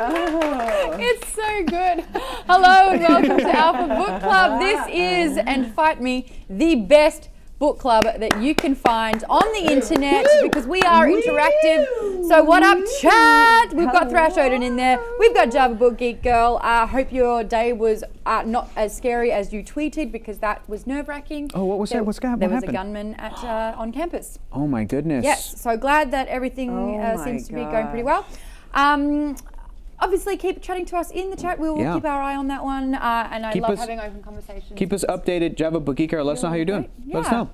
It's so good. Hello and welcome to Alpha Book Club. This is, and fight me, the best book club that you can find on the internet because we are interactive. So what up, chat? We've got Thrash Odin in there. We've got Java Book Geek Girl. Hope your day was not as scary as you tweeted because that was nerve-wracking. Oh, what was that? What's happened? There was a gunman at on campus. Oh my goodness. Yes, so glad that everything seems to be going pretty well. Obviously, keep chatting to us in the chat. We will keep our eye on that one. And I love having open conversations. Keep us updated, Java Book Geek Girl. Let us know how you're doing. Let us know.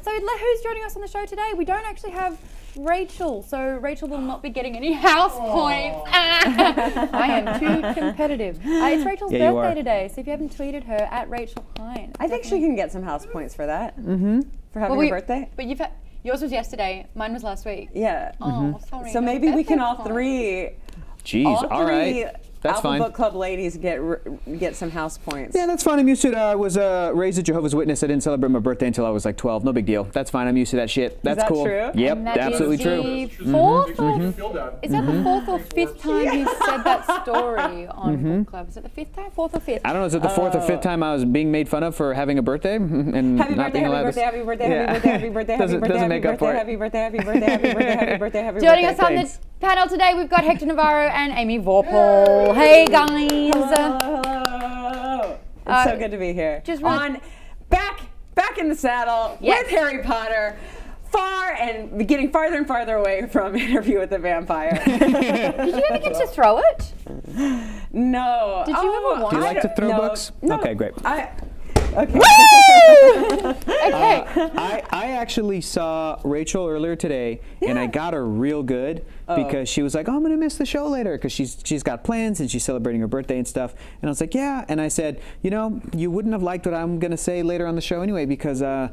So who's joining us on the show today? We don't actually have Rachel, so Rachel will not be getting any house points. I am too competitive. It's Rachel's birthday today, so if you haven't tweeted her, at Rachel Hine. I think she can get some house points for that. Mm-hmm. For having her birthday. But yours was yesterday, mine was last week. Yeah. Oh, sorry. So maybe we can all three. Jeez, all right. That's Alpha fine. Book Club ladies get some house points. Yeah, that's fine. I'm used to it. I was raised a Jehovah's Witness. I didn't celebrate my birthday until I was like 12. No big deal. That's fine. I'm used to that shit. That's cool. Is that true? Yep, absolutely true. Is that the fourth or fifth time you said that story on Book Club? Is it the fifth time? Fourth or fifth? I don't know. Is it the fourth or fifth time I was being made fun of for having a birthday and not being allowed to? Happy birthday, happy birthday, happy birthday, happy birthday, doesn't make up for it. happy birthday, happy birthday, happy birthday, happy birthday, happy birthday. Joining us on the panel today, we've got Hector Navarro and Amy Vorpal. Hey guys. Hello. It's so good to be here. Just really back in the saddle with Harry Potter. Far and getting farther and farther away from Interview with the Vampire. Did you ever get to throw it? No. Did you ever want Do you like to throw books? No. Okay, great. Okay. Okay. I actually saw Rachel earlier today, and I got her real good because she was like, "Oh, I'm gonna miss the show later," because she's got plans and she's celebrating her birthday and stuff. And I was like, "Yeah," and I said, "You know, you wouldn't have liked what I'm gonna say later on the show anyway because I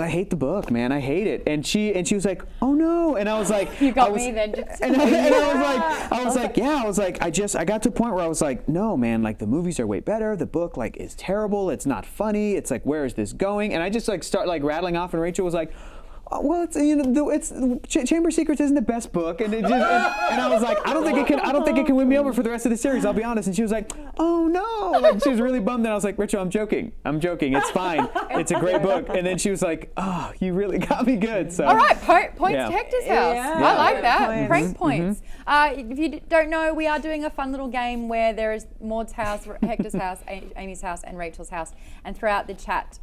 hate the book, man. I hate it." And she was like, "Oh no!" And I was like, "You got me then." And I was like, I got to a point where I was like, "No, man. Like the movies are way better. The book like is terrible. It's not funny. It's like, where is this going?" And I just like start like rattling off, and Rachel was like, "Oh, well, it's Chamber Secrets isn't the best book," and and I was like, I don't think it can win me over for the rest of the series. I'll be honest. And she was like, "Oh no!" Like she was really bummed. And I was like, "Rachel, I'm joking. It's fine. It's a great book." And then she was like, "Oh, you really got me good." So all right, points to Hector's house. Yeah. I like that. Points. Prank points. If you don't know, we are doing a fun little game where there is Maud's house, Hector's house, Amy's house, and Rachel's house. And throughout the chat,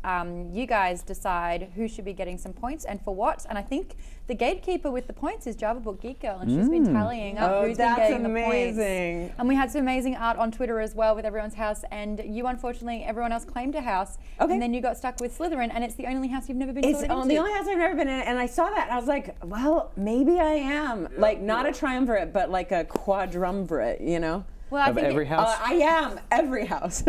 you guys decide who should be getting some points and for what. And I think the gatekeeper with the points is Java Book Geek Girl, and she's been tallying up who's been getting the points. And we had some amazing art on Twitter as well with everyone's house. And you, unfortunately, everyone else claimed a house, and then you got stuck with Slytherin, and it's the only house you've never been sorted into. It's the only house I've never been in, and I saw that, and I was like, well, maybe I am. Like, not a triumvirate, but like a quadrumvirate, you know? Well, I of think every house? I am every house.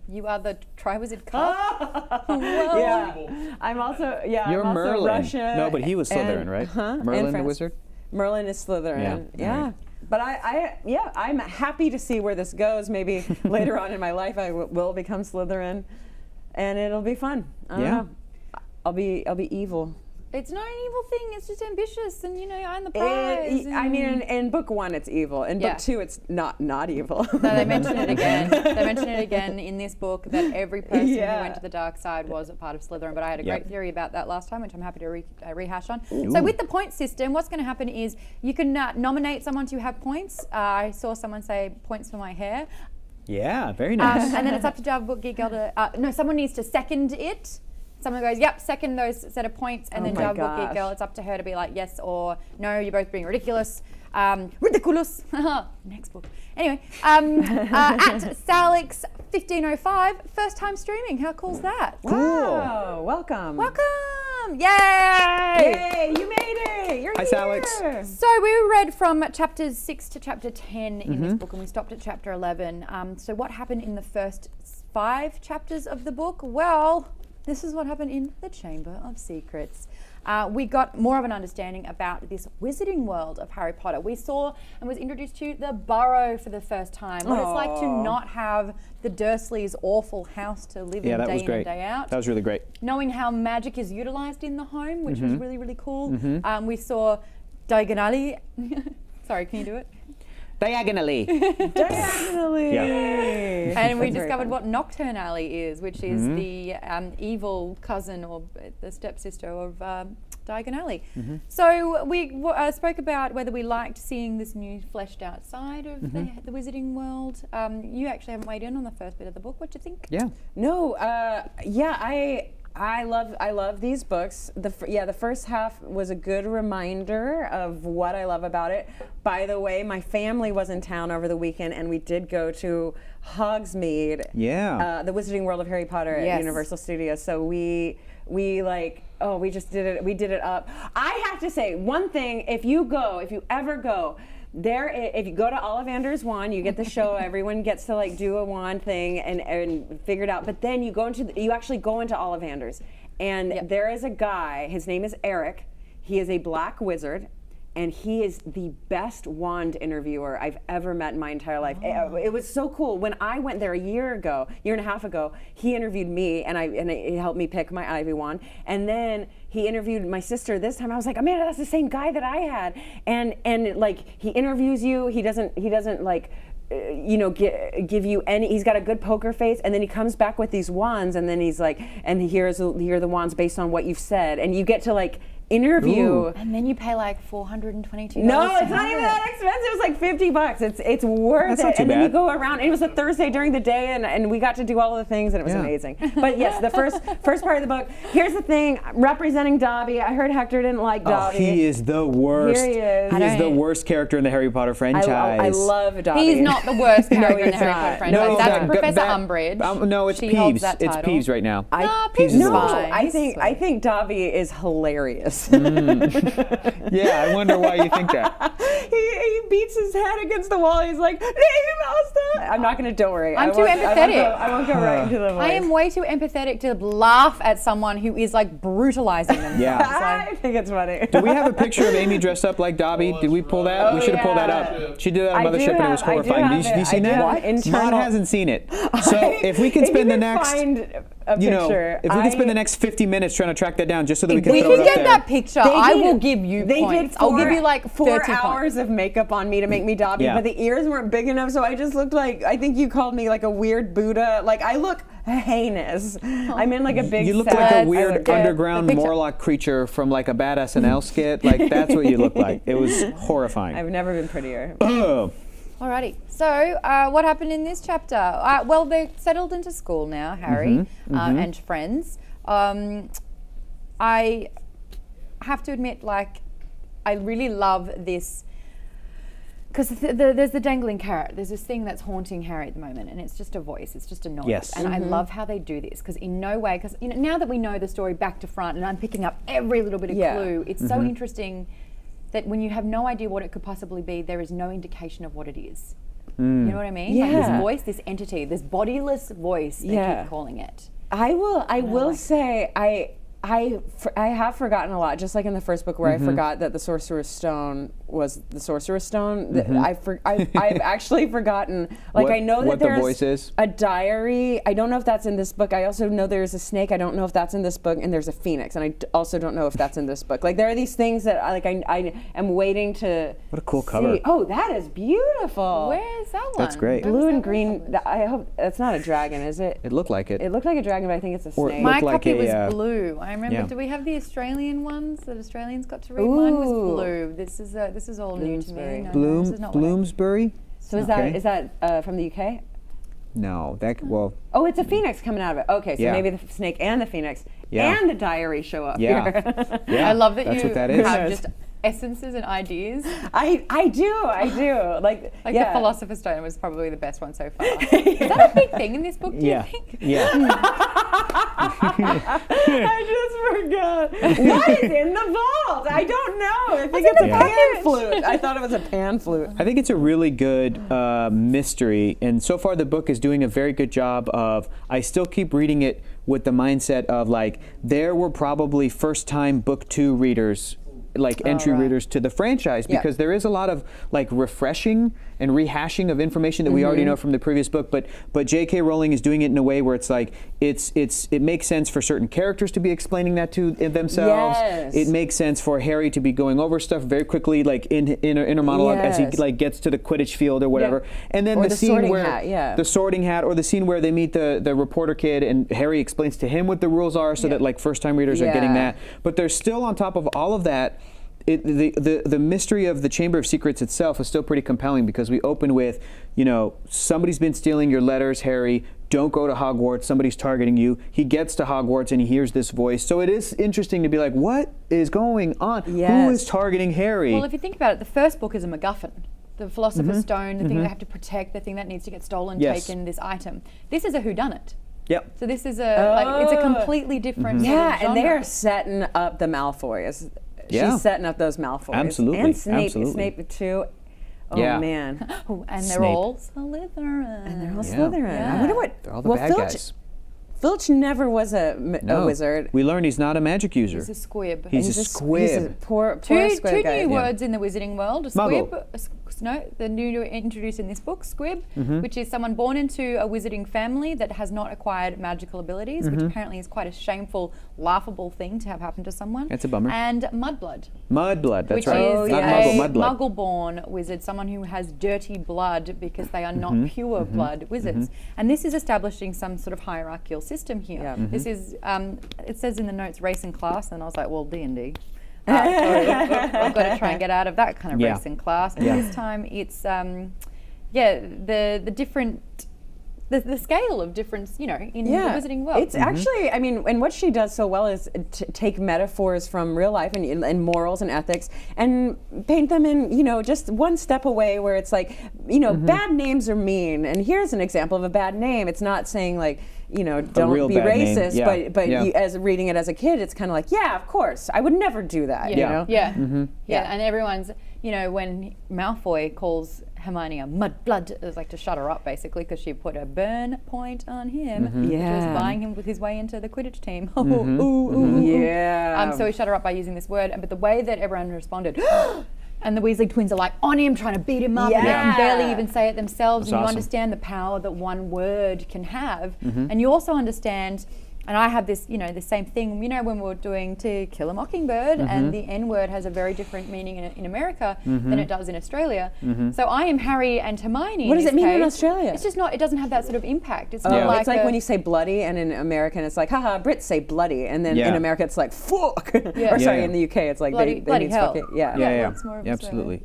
You are the Triwizard Cup. Yeah. I'm also, You're I'm also Merlin. Russia. No, but he was Slytherin, right? Merlin the wizard? Merlin is Slytherin. Yeah. Right. But I'm happy to see where this goes. Maybe later on in my life I will become Slytherin, and it'll be fun. I don't know. I'll be evil. It's not an evil thing. It's just ambitious, and I'm the prize. I mean, in book one, it's evil. In book two, it's not evil. No, they mention it again. They mention it again in this book that every person who went to the dark side was a part of Slytherin. But I had a great theory about that last time, which I'm happy to rehash on. Ooh. So with the point system, what's going to happen is you can nominate someone to have points. I saw someone say points for my hair. Yeah, very nice. And then it's up to Java Book Geek Girl to. Someone needs to second it. Someone goes, yep, second those set of points, and then Java Book Geek Girl, it's up to her to be like, yes or no, you're both being ridiculous. Ridiculous. Next book. Anyway, at Salix1505, first time streaming. How cool's that? Wow, welcome. Welcome. Yay! Yay, you made it. You're Hi, here. Salix. So we read from chapters 6 to chapter 10 in this book, and we stopped at chapter 11. So what happened in the first 5 chapters of the book? Well, this is what happened in the Chamber of Secrets. We got more of an understanding about this wizarding world of Harry Potter. We saw and was introduced to the Burrow for the first time. What it's like to not have the Dursleys' awful house to live in day in and day out. That was really great. Knowing how magic is utilized in the home, which was really, really cool. We saw Diagon Alley. Sorry, can you do it? Diagonally. Diagonally. Yeah. And we That's very discovered fun. what Nocturne Alley is, which is the evil cousin or the stepsister of Diagon Alley. So we spoke about whether we liked seeing this new fleshed out side of the wizarding world. You actually haven't weighed in on the first bit of the book. What do you think? Yeah. No, I love these books. The first half was a good reminder of what I love about it. By the way, my family was in town over the weekend, and we did go to Hogsmeade, the Wizarding World of Harry Potter at Universal Studios. So we just did it. We did it up. I have to say one thing: if you ever go. If you go to Ollivander's Wand, you get the show. Everyone gets to like do a wand thing and figure it out. But then you actually go into Ollivander's, and there is a guy. His name is Eric. He is a black wizard, and he is the best wand interviewer I've ever met in my entire life. It was so cool. When I went there a year and a half ago, he interviewed me, and he helped me pick my Ivy wand. And then he interviewed my sister this time. I was like, Amanda, that's the same guy that I had. And like he interviews you. He doesn't like give you any. He's got a good poker face, and then he comes back with these wands, and then he's like, and here are the wands based on what you've said, and you get to like interview. Ooh. And then you pay like $422. No, it's not even that expensive. It's like $50. It's worth That's it. not too And then bad. you go around. It was a Thursday during the day, and we got to do all the things, and it was amazing. But yes, the first part of the book. Here's the thing: representing Dobby. I heard Hector didn't like Dobby. He is the worst. Here he is. He is the worst character in the Harry Potter franchise. I love Dobby. He's not the worst character in the he's Harry not. Potter franchise. No, That's no, Professor Umbridge. No, it's She holds Peeves. that It's title. Peeves right now. Peeves is is the worst. fine. I think Dobby is hilarious. Yeah, I wonder why you think that. he beats his head against the wall. He's like, "Name Elsa." I'm not gonna. Don't worry. I'm I too won't- empathetic. I won't go right into the voice. I am way too empathetic to laugh at someone who is like brutalizing them. Yeah. I think it's funny. Do we have a picture of Amy dressed up like Dobby? Did we pull that? Oh, we should have pulled that yeah. up. She did that on I Mothership, do and it was have- I do horrifying. have Have you it. seen I do that? have internal- Maud hasn't seen it. So if we can spend the next, find a you know, picture, if we can spend the next 50 minutes trying to track that down, just so that we If can we throw it can up get there. that picture, I will give you They points. did I'll give you like 4 30 hours points. of makeup on me to make me Dobby, Yeah. but the ears weren't big enough, so I just looked like, I think you called me like a weird Buddha. Like, I look heinous. I'm in like a big You look set. like a I weird look good. underground The picture- Morlock creature from like a bad SNL skit. Like that's what you look like. It was horrifying. I've never been prettier. Oh. Alrighty. So, what happened in this chapter? Well, they're settled into school now, Harry and friends. I have to admit, like, I really love this because there's the dangling carrot. There's this thing that's haunting Harry at the moment, and it's just a voice. It's just a noise. Yes. And I love how they do this because in no way, because now that we know the story back to front, and I'm picking up every little bit of clue, it's so interesting that when you have no idea what it could possibly be, there is no indication of what it is. You know what I mean? Like this Yeah. voice, this entity, this bodiless voice, they keep calling it. I will say I have forgotten a lot, just like in the first book where I forgot that the Sorcerer's Stone was the Sorcerer's Stone. I've actually forgotten. Like I know that what the there's voice is? a diary. I don't know if that's in this book. I also know there's a snake. I don't know if that's in this book, and there's a phoenix, and I also don't know if that's in this book. Like there are these things that I am waiting to. What a cool see. cover. Oh, that is beautiful. Where's that one? That's great. Where Blue was and that green. one? I hope that's not a dragon, is it? It looked like it. It looked like a dragon, but I think it's a Or it snake. My looked like copy a, was blue. I remember. yeah. Do we have the Australian ones that Australians got to read? Mine was Ooh. blue. This is all new to me. Bloomsbury. No, this is not what I- Bloomsbury? So is Okay. that from the UK? No, well, Oh, it's a phoenix coming out of it. Okay, so Yeah. maybe the snake and the phoenix Yeah. and the diary show up yeah. here. Yeah, I love that that's you what that is. have just essences and ideas. I do. Like Like yeah. the Philosopher's Stone was probably the best one so far. Is that a big thing in this book, do Yeah. you think? Yeah. I just forgot. What is in the vault? I don't know. I think it's a the pan package? flute. I thought it was a pan flute. I think it's a really good mystery, and so far the book is doing a very good job of, I still keep reading it with the mindset of like, there were probably first-time book 2 readers like entry right. readers to the franchise, Yeah. because there is a lot of like refreshing and rehashing of information that we already know from the previous book, but J.K. Rowling is doing it in a way where it's like it makes sense for certain characters to be explaining that to themselves. Yes. It makes sense for Harry to be going over stuff very quickly, like in inner monologue as he Yes. like gets to the Quidditch field or whatever. And then Or the the scene sorting where hat, the sorting hat, or the scene where they meet the reporter kid and Harry explains to him what the rules are, so that like first time readers are getting Yeah. that. But there's still, on top of all of that, the mystery of the Chamber of Secrets itself is still pretty compelling, because we open with, somebody's been stealing your letters, Harry. Don't go to Hogwarts. Somebody's targeting you. He gets to Hogwarts and he hears this voice. So it is interesting to be like, what is going on? Yes. Who is targeting Harry? Well, if you think about it, the first book is a MacGuffin. The Philosopher's Stone, the thing they have to protect, the thing that needs to get stolen, Yes. taken, this item. This is a whodunit. Yep. So this is it's a completely different sort of Yeah, and they genre. are setting up the Malfoys. Yeah. She's setting up those Malfoys. Absolutely, And Snape, absolutely. Snape too. Oh Yeah. man. Oh, and they're Snape. all Slytherin. And they're all Yeah. Slytherin. Yeah. I wonder what. They're all the bad Filch, guys. Filch never was a No. wizard. We learn he's not a magic user. He's a squib. He's a He's squib. a poor Two squib guy. new words in the wizarding world: a Muggle. squib. The new introduced in this book, squib, Mm-hmm. which is someone born into a wizarding family that has not acquired magical abilities, Mm-hmm. which apparently is quite a shameful, laughable thing to have happen to someone. That's a bummer. And mudblood, Mudblood, that's which right. is Not a Muggle, Mudblood. Muggle-born wizard, someone who has dirty blood because they are not Mm-hmm. pure blood wizards. And this is establishing some sort of hierarchical system here. Yeah. Mm-hmm. This is, it says in the notes, race and class, and I was like, well, D&D. So I've got to try and get out of that kind of Yeah. race and class. But Yeah. this time it's, the different, the scale of difference, in the wizarding world. It's actually, I mean, and what she does so well is take metaphors from real life and morals and ethics and paint them in, just one step away, where it's like, bad names are mean. And here's an example of a bad name. It's not saying like, don't real be bad name. racist, Yeah. but Yeah. you, as reading it as a kid, it's kind of like, yeah, of course, I would never do that. Yeah. You know? Yeah. Mm-hmm. Yeah. And everyone's, when Malfoy calls Hermione a mudblood, it's like to shut her up basically, because she put a burn point on him, which was Yeah. buying him with his way into the Quidditch team. Ooh, ooh, ooh. Yeah. So he shut her up by using this word, but the way that everyone responded, and the Weasley twins are like on him, trying to beat him up, and they Yeah. can barely even say it themselves. That's and you awesome. understand the power that one word can have, and you also understand. And I have this, the same thing, when we're doing To Kill a Mockingbird, and the N word has a very different meaning in America than it does in Australia. So I am Harry and Hermione. What in does it this mean in case. Australia? It's just not, it doesn't have that sort of impact. It's Oh, not like it's like a- when you say bloody, and in American it's like, haha, Brits say bloody, and then Yeah. in America it's like, fuck. Yeah. Or sorry, Yeah. in the UK it's like, Bloody- they bloody mean hell. fuck it. Yeah. Yeah. it's more of a Absolutely.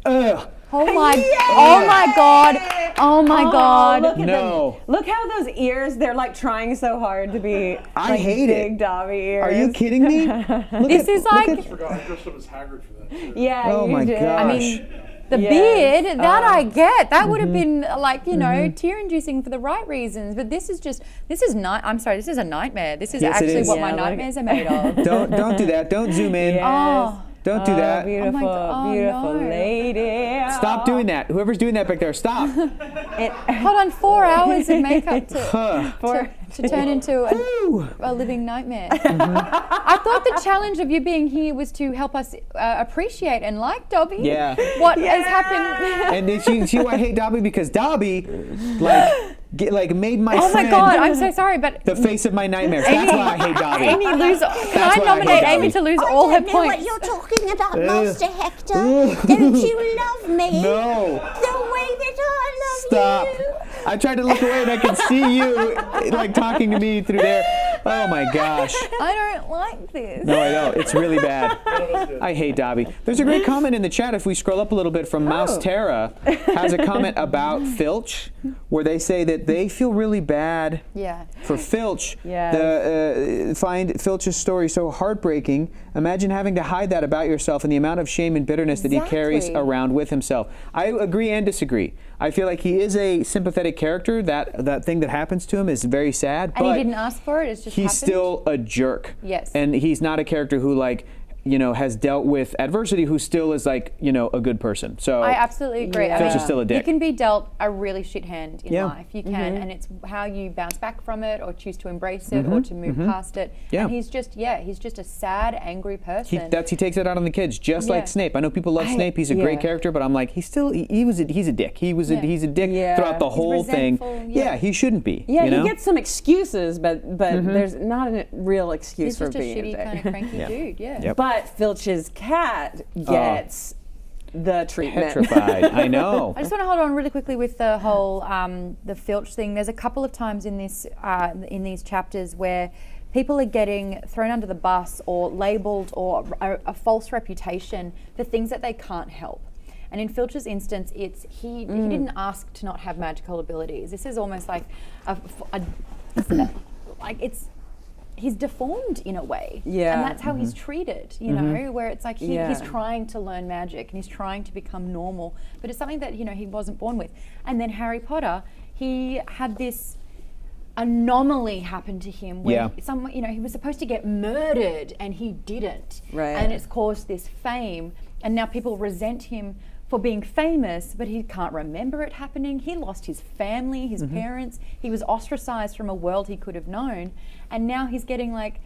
Oh my God. Oh my God. Look at No. them. Look how those ears, they're like trying so hard to be I like hate it. big Dobby ears. Are you kidding me? Look This is look like- at- Forgot I dressed up as Hagrid for that. Shit. Yeah, Oh you my did. gosh. I mean, the Yes. beard, that I get. That would have been like, tear-inducing for the right reasons. But this is I'm sorry, this is a nightmare. This is Yes, it actually is. what Yeah, my look- nightmares are made of. don't do that. Don't zoom in. Yes. Oh. Don't do that. Beautiful, Oh my God. Oh, beautiful no. lady. Stop doing that. Whoever's doing that back there, stop. Hold on, 4 hours of makeup to turn into Whew. a living nightmare. I thought the challenge of you being here was to help us appreciate and like Dobby. Yeah. What has happened? And then see why I hate Dobby? Because Dobby, made my Oh my friend God, I'm so sorry, but the face of my nightmares. That's why I hate Dobby. Amy can That's I why I nominate hate Amy Dobby. to lose I all her don't know what points? you're talking about, Master Hector. Don't you love me? No. The way that I love Stop. you. I tried to look away and I could see you talking to me through there. Oh my gosh. I don't like this. No, I know. It's really bad. I hate Dobby. There's a great comment in the chat, if we scroll up a little bit, from Mouse Terra, has a comment about Filch, where they say that they feel really bad Yeah. for Filch. Yes. Find Filch's story so heartbreaking. Imagine having to hide that about yourself and the amount of shame and bitterness that he carries Exactly. around with himself. I agree and disagree. I feel like he is a sympathetic character. That thing that happens to him is very sad. And but he didn't ask for it, it's just he's happened. still a jerk. Yes. And he's not a character who has dealt with adversity, who still is like, a good person. So I absolutely agree. Yeah. I Filcher's mean, still a dick. You can be dealt a really shit hand in Yeah. life. You can, and it's how you bounce back from it, or choose to embrace it, or to move past it. Yeah. And he's just a sad, angry person. he takes it out on the kids, just Yeah. like Snape. I know people love Snape. He's a great character, but I'm like, he's a dick. He's a dick Yeah. throughout the He's whole thing. resentful, yeah. He shouldn't be. Yeah, you know? he gets some excuses, but there's not a real excuse he's for just a being shitty dick. kind of cranky dude. Yeah. Yep. But Filch's cat gets the treatment. Petrified. I know. I just want to hold on really quickly with the whole the Filch thing. There's a couple of times in this in these chapters where people are getting thrown under the bus or labelled or a false reputation for things that they can't help. And in Filch's instance, it's he didn't ask to not have magical abilities. This is almost like he's deformed in a way. Yeah. And that's how he's treated, you know, where it's like Yeah. he's trying to learn magic and he's trying to become normal, but it's something that, he wasn't born with. And then Harry Potter, he had this anomaly happen to him where he was supposed to get murdered and he didn't. Right. And it's caused this fame, and now people resent him for being famous, but he can't remember it happening. He lost his family, his parents. He was ostracized from a world he could have known, and now he's getting like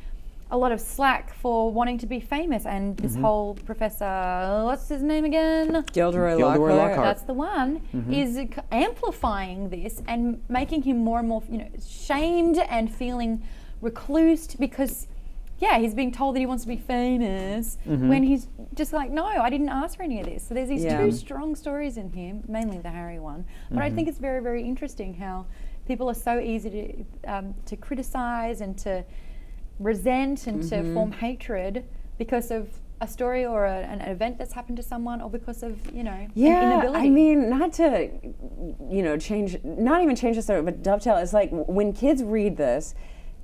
a lot of slack for wanting to be famous. And this whole Professor, what's his name again? Gilderoy Lockhart. That's the one. Is amplifying this and making him more and more, shamed and feeling reclused because, he's being told that he wants to be famous when he's just like, no, I didn't ask for any of this. So there's these two strong stories in him, mainly the Harry one. But I think it's very, very interesting how people are so easy to criticize and to resent and to form hatred because of a story or an event that's happened to someone, or because of an inability. I mean, not to not even change the story, but dovetail. It's like when kids read this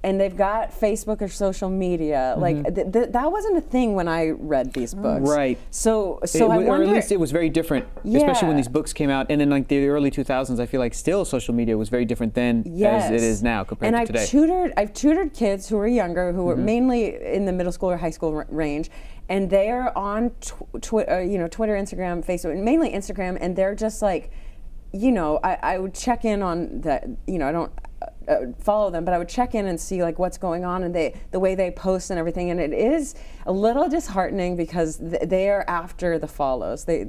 and they've got Facebook or social media, like that wasn't a thing when I read these books. Right. So I or wonder. at least it was very different, especially when these books came out. And in like the early 2000s, I feel like still social media was very different then as it is now compared to today. I've tutored kids who are younger, who are mainly in the middle school or high school range, and they're on Twitter, Instagram, Facebook, mainly Instagram, and they're just like, I would check in on that. I don't follow them, but I would check in and see like what's going on and the way they post and everything, and it is a little disheartening because they are after the follows. They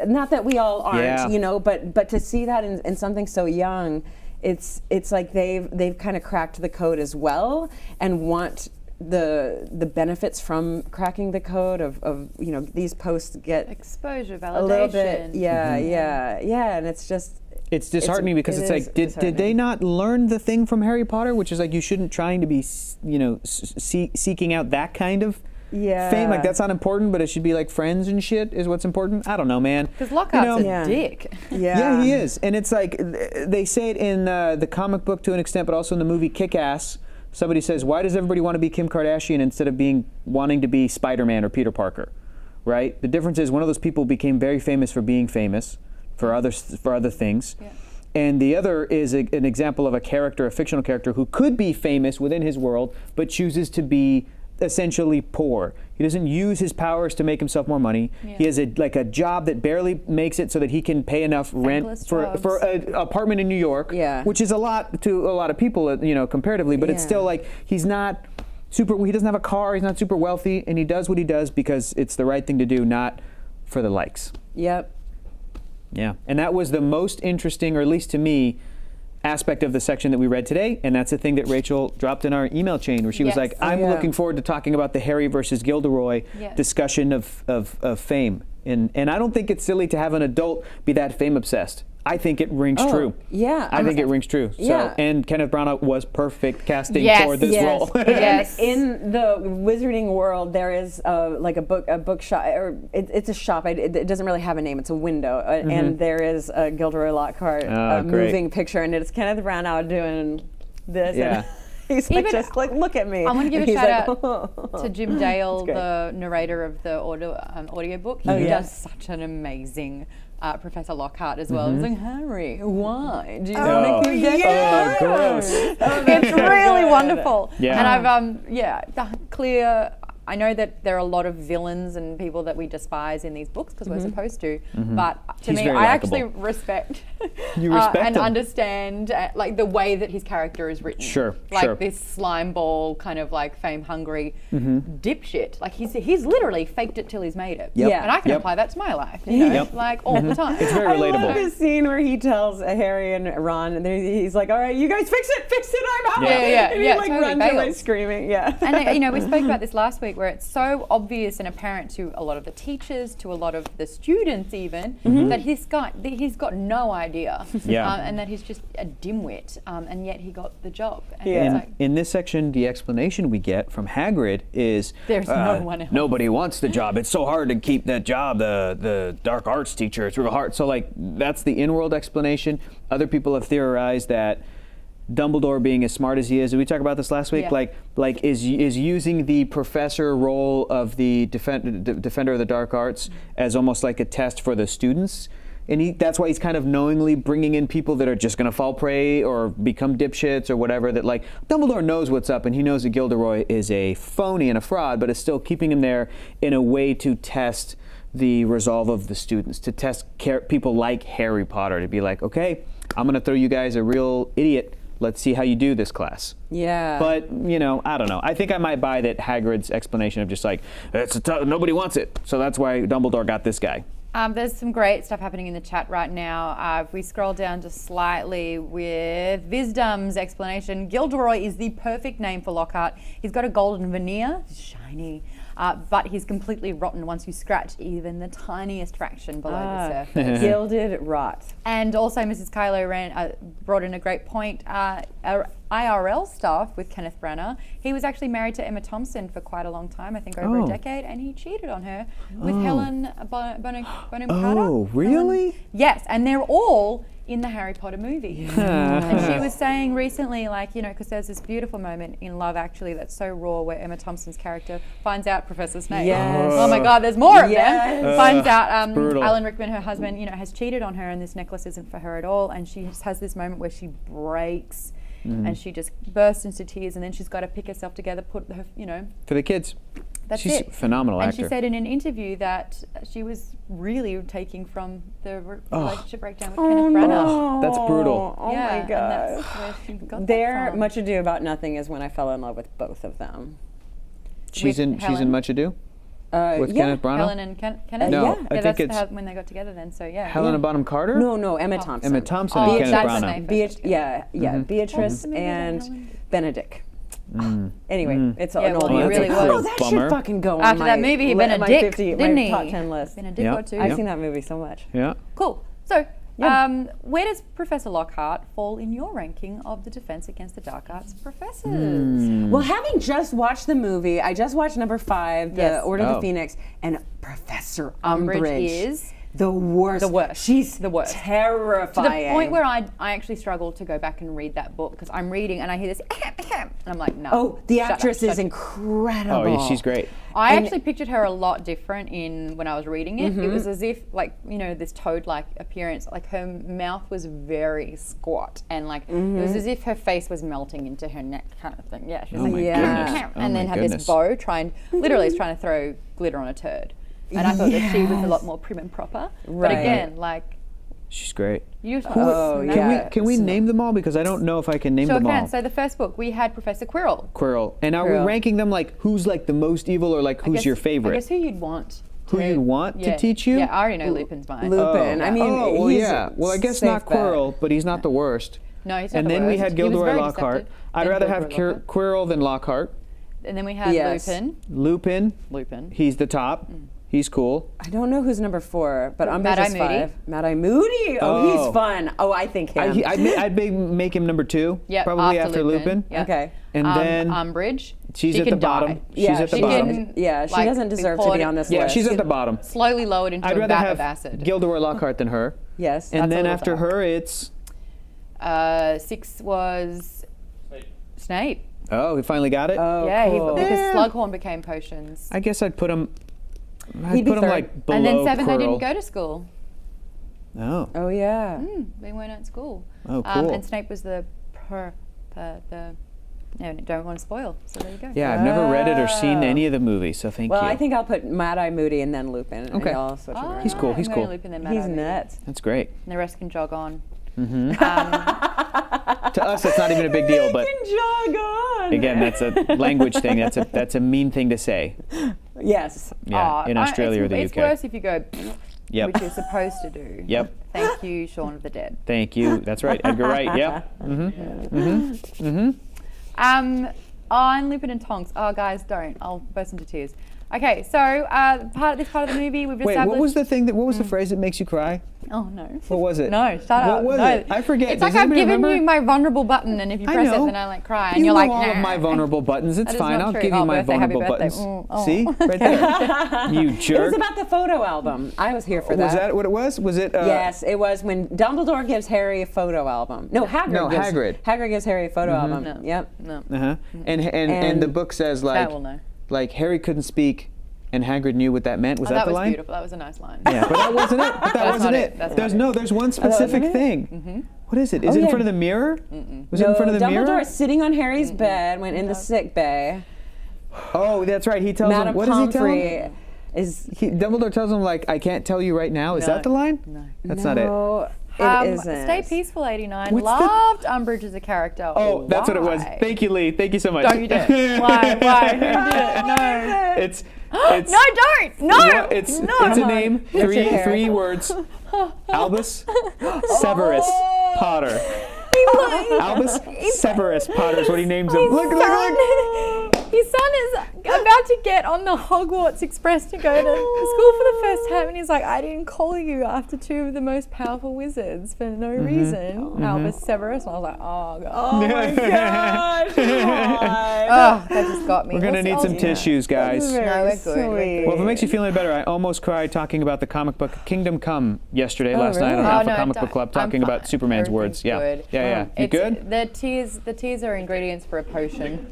not that we all aren't, but to see that in something so young, it's like they've kind of cracked the code as well and want the benefits from cracking the code of these posts get exposure, validation. a little bit, and it's disheartening because it's like, did they not learn the thing from Harry Potter, which is like you shouldn't trying to be, seeking out that kind of fame? Like that's not important, but it should be like friends and shit is what's important. I don't know, man. Because Lockhart's a dick. Yeah, he is, and it's like they say it in the comic book to an extent, but also in the movie Kick-Ass. Somebody says, why does everybody want to be Kim Kardashian instead of wanting to be Spider-Man or Peter Parker, right? The difference is one of those people became very famous for being famous, for other things. Yeah. And the other is an example of a fictional character who could be famous within his world, but chooses to be essentially poor. He doesn't use his powers to make himself more money. Yeah. He has a job that barely makes it so that he can pay enough rent for an apartment in New York, which is a lot to a lot of people, comparatively, but it's still like he doesn't have a car, he's not super wealthy, and he does what he does because it's the right thing to do, not for the likes. Yep. Yeah, and that was the most interesting, or at least to me, aspect of the section that we read today, and that's the thing that Rachel dropped in our email chain, where she was like, I'm looking forward to talking about the Harry versus Gilderoy discussion of fame. And I don't think it's silly to have an adult be that fame obsessed. I think it rings true. Yeah. I think it rings true. So, and Kenneth Branagh was perfect casting for this role. Yes. In the wizarding world, there is like a bookshop, or it's a shop. It doesn't really have a name. It's a window, and there is a Gilderoy Lockhart moving picture, and it's Kenneth Branagh doing this. Yeah. And he's like, just like, look at me. I'm going to give a shout out to Jim Dale, the narrator of the audiobook. He does such an amazing Professor Lockhart as well. He's like, Harry, why do you want to keep getting gross. It's really wonderful. Yeah. And I've the clear I know that there are a lot of villains and people that we despise in these books because we're supposed to, but to He's me, very I actually likable. respect, You respect and him. understand like the way that his character is written. Sure, like sure. this slime ball kind of like fame hungry dipshit. Like he's literally faked it till he's made it. Yep. Yeah. And I can Yep. apply that to my life, you know, Yep. like all the time. It's very I relatable. love this scene where he tells Harry and Ron, and he's like, "All right, you guys fix it, I'm out." Yeah, And he yeah, like totally runs away bails. screaming. Yeah. And you know, we spoke about this last week, where it's so obvious and apparent to a lot of the teachers, to a lot of the students, even that he's got no idea, Yeah. and that he's just a dimwit, and yet he got the job. And Yeah. it's In, like, in this section, the explanation we get from Hagrid is There's no one else. Nobody wants the job. It's so hard to keep that job. The dark arts teacher. It's real hard. So like that's the in-world explanation. Other people have theorized that Dumbledore, being as smart as he is, did we talk about this last week? Yeah. Like is using the professor role of the defender of the dark arts as almost like a test for the students. And that's why he's kind of knowingly bringing in people that are just going to fall prey or become dipshits or whatever. That like Dumbledore knows what's up, and he knows that Gilderoy is a phony and a fraud, but is still keeping him there in a way to test the resolve of the students, to test people like Harry Potter, to be like, okay, I'm going to throw you guys a real idiot. Let's see how you do this class. Yeah. But, you know, I don't know. I think I might buy that Hagrid's explanation of just like, nobody wants it. So that's why Dumbledore got this guy. there's some great stuff happening in the chat right now. If we scroll down just slightly with Visdom's explanation, Gilderoy is the perfect name for Lockhart. He's got a golden veneer, shiny, but he's completely rotten once you scratch even the tiniest fraction below the surface. Gilded rot. And also, Mrs. Kylo brought in a great point. IRL stuff with Kenneth Branagh. He was actually married to Emma Thompson for quite a long time, I think over a decade, and he cheated on her with Helen Bonham Carter. Oh, really? Yes, and they're all in the Harry Potter movie. And she was saying recently, like, you know, because there's this beautiful moment in Love Actually that's so raw where Emma Thompson's character finds out Professor Snape. Yes. Oh my God, there's more of Yes. them. Finds out brutal. Alan Rickman, her husband, you know, has cheated on her and this necklace isn't for her at all. And she just has this moment where she breaks and she just bursts into tears, and then she's got to pick herself together, put her, you know, For the kids. that's She's it. a phenomenal and actor. she said in an interview that she was really taking from the relationship breakdown with Kenneth Branagh. That's brutal. Oh Yeah, my and god. that's where she got There, that from. Much Ado About Nothing is when I fell in love with both of them. She's with in Helen. Much Ado with yeah. Kenneth Branagh. Helen and Kenneth? No, yeah, I think that's it's when they got together then, so yeah. Helena Bonham Carter. No, Emma Thompson. Emma Thompson Oh, and Kenneth that's Branagh. Snape. Beatrice the movie about and Helen? Benedict. Anyway, it's Yeah, an well, old he movie. really was. Oh, that Bummer. should fucking go on After my that movie, he my been a dick, 50, didn't my he? top 10 list. Been a dick Yeah. or two. I've seen that movie so much. Yeah. Cool. So, where does Professor Lockhart fall in your ranking of the Defense Against the Dark Arts professors? Well, having just watched the movie, I just watched number 5, The Yes. Order of Oh. the Phoenix, and Professor Umbridge Umbridge is the worst. the worst. She's The worst. terrifying. To the point where I actually struggle to go back and read that book because I'm reading and I hear this, and I'm like, no. Oh, the shut up, actress shut is up. incredible. Oh, yeah, she's great. I And- actually pictured her a lot different when I was reading it. It was as if, like, you know, this toad-like appearance. Like, her mouth was very squat, and like it was as if her face was melting into her neck, kind of thing. Yeah, she was Oh like, my Yeah. goodness. Oh and then my had goodness. this bow literally is trying to throw glitter on a turd. And I thought that she was a lot more prim and proper. But Right. again, like, She's great. you just Oh, smack yeah. her. Can we name them all? Because I don't know if I can name Sure them all. can. So the first book, we had Professor Quirrell. Quirrell. And are Quirrell. we ranking them like who's like the most evil or like who's your favorite? I guess who you'd want. Who you'd want to Yeah. teach you? Yeah, I already know Lupin's mine. Lupin. I mean, oh, well, he's yeah. Well, I guess safe not bet. Quirrell, but he's not the worst. No, he's not And the then we worst. had He was Gilderoy very Lockhart. deceptive. I'd Then rather have Gilderoy Lockhart. Quirrell than Lockhart. And then we had Yes. Lupin. Lupin. He's the top. He's cool. I don't know who's number 4, but Umbridge Mad-Eye is Moody. 5. Mad-Eye Moody. Oh, Oh. he's fun. Oh, I think him. I'd make him number 2. Yep, probably after Lupin. Yeah. Okay. And then Umbridge. she's she at the can bottom. die. She's Yeah, at the she bottom. can- Yeah, she like, doesn't be deserve to poured- be on this Yeah, list. she's at the bottom. Slowly lowered into I'd a rather vat have of acid. Gilderoy Lockhart than her. Yes. And that's a then little after dark. her, it's 6 was Snape. oh, he finally got it. Oh, Yeah, cool. because Slughorn became potions. I guess I'd put him. I'd He'd be put him third. like below And then 7, they didn't Quirrell. go to school. Oh. Oh, yeah. They weren't at school. Oh, cool. And Snape was the No, don't want to spoil. So there you go. Yeah, I've never read it or seen any of the movies, so thank Well, you. I think I'll put Mad Eye Moody and then Lupin. Okay. And I'll switch it around. He's cool, he's I'm going cool. Lupin, then Mad He's Eye Moody. nuts. That's great. And the rest can jog on. To us, that's not even a big deal, but Jog on. again, that's a language thing. That's a mean thing to say. Yes. Yeah, in Australia or the it's UK. worse if you go, Yep. which you're supposed to do. Yep. Thank you, Shaun of the Dead. Thank you. That's right, Edgar Wright. Yep. On Lupin and Tonks. Oh, guys, don't. I'll burst into tears. Okay, so this part of the movie, we've Wait, established. what was the thing? What was the phrase that makes you cry? Oh no. What was it? No, shut up. What was No. it? I forget. It's Does like I've anybody given remember? you my vulnerable button, and if you I press it, know. then I like cry, and You you're know like, all of nah. my vulnerable buttons. It's That is fine. not I'll true. give you Oh, my birthday, happy vulnerable birthday. buttons. Oh. See, right there. You It was jerk. about the photo album. I was here for that. Was that what it was? Was it? Yes, it was when Dumbledore gives Harry a photo album. No, Hagrid. No, Hagrid. Hagrid gives Harry a photo album. No. Yep. No. Uh-huh. And the book says That will know. like Harry couldn't speak, and Hagrid knew what that meant. Was Oh, that that the was line? beautiful. That was a nice line. Yeah, but that wasn't it. But that That's wasn't not it. it. That's There's not it. there's one specific wasn't it? thing. What is it? Is Oh, it in yeah. front of the mirror? Was it in front of the Dumbledore mirror? is sitting on Harry's bed when in the sick bay. Oh, that's right. He tells him. Madame What does he tell Pomfrey him? is. Dumbledore tells him like, "I can't tell you right now." Is No. that the line? No. That's not it. No, it isn't. Stay Peaceful 89. What's the- Loved Umbridge as a character. Oh, that's what it was. Why? Thank you, Lee. Thank you so much. Don't you dare. Why? Why? Who did it? No. It's No, don't. No. It's no. it's a name. your Three hair? words. Albus Severus Potter. Albus Severus Potter is what he names him. Look. His son is about to get on the Hogwarts Express to go to school for the first time, and he's like, I didn't call you after two of the most powerful wizards for no reason. Albus Severus. And I was like, oh, God. Oh my gosh. Oh, that just got me. We're gonna need some tissues, guys. No, we're good. We're Well, if it makes you feel any better, I almost cried talking about the comic book Kingdom Come yesterday, last night on really? Alpha no, Comic Book don't. Club, I'm talking about fine. Superman's words. Everything's Yeah, good. yeah. You good? The tears are ingredients for a potion.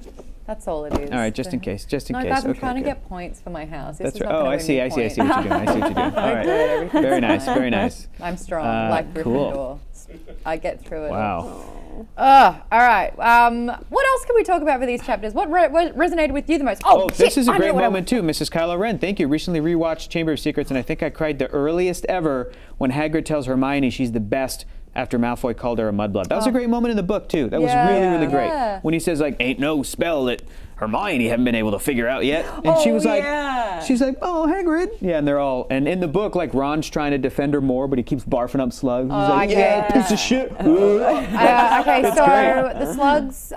That's all it is. All right, just in case. Just in No, case. guys, I'm Okay, trying to good. get points for my house. This That's is right. not Oh, gonna I win see. me I see what you're points. doing. I see what you're doing. All right. Everything's Very nice. fine. Very nice. I'm strong, like cool. Gryffindor. I get through it. Wow. All right. What else can we talk about for these chapters? What resonated with you the most? Oh, shit, this is a I know great what I- moment too, Mrs. Kylo Ren. Thank you. Recently rewatched Chamber of Secrets, and I think I cried the earliest ever when Hagrid tells Hermione she's the best after Malfoy called her a mudblood. That was a great moment in the book too. That was really, really great. Yeah. When he says like, "Ain't no spell that Hermione haven't been able to figure out yet," and she was like, she's like, "Oh, Hagrid." Yeah, and they're all, and in the book, like Ron's trying to defend her more, but he keeps barfing up slugs. He's like, "Yeah, piece of shit." Okay, so great. the slugs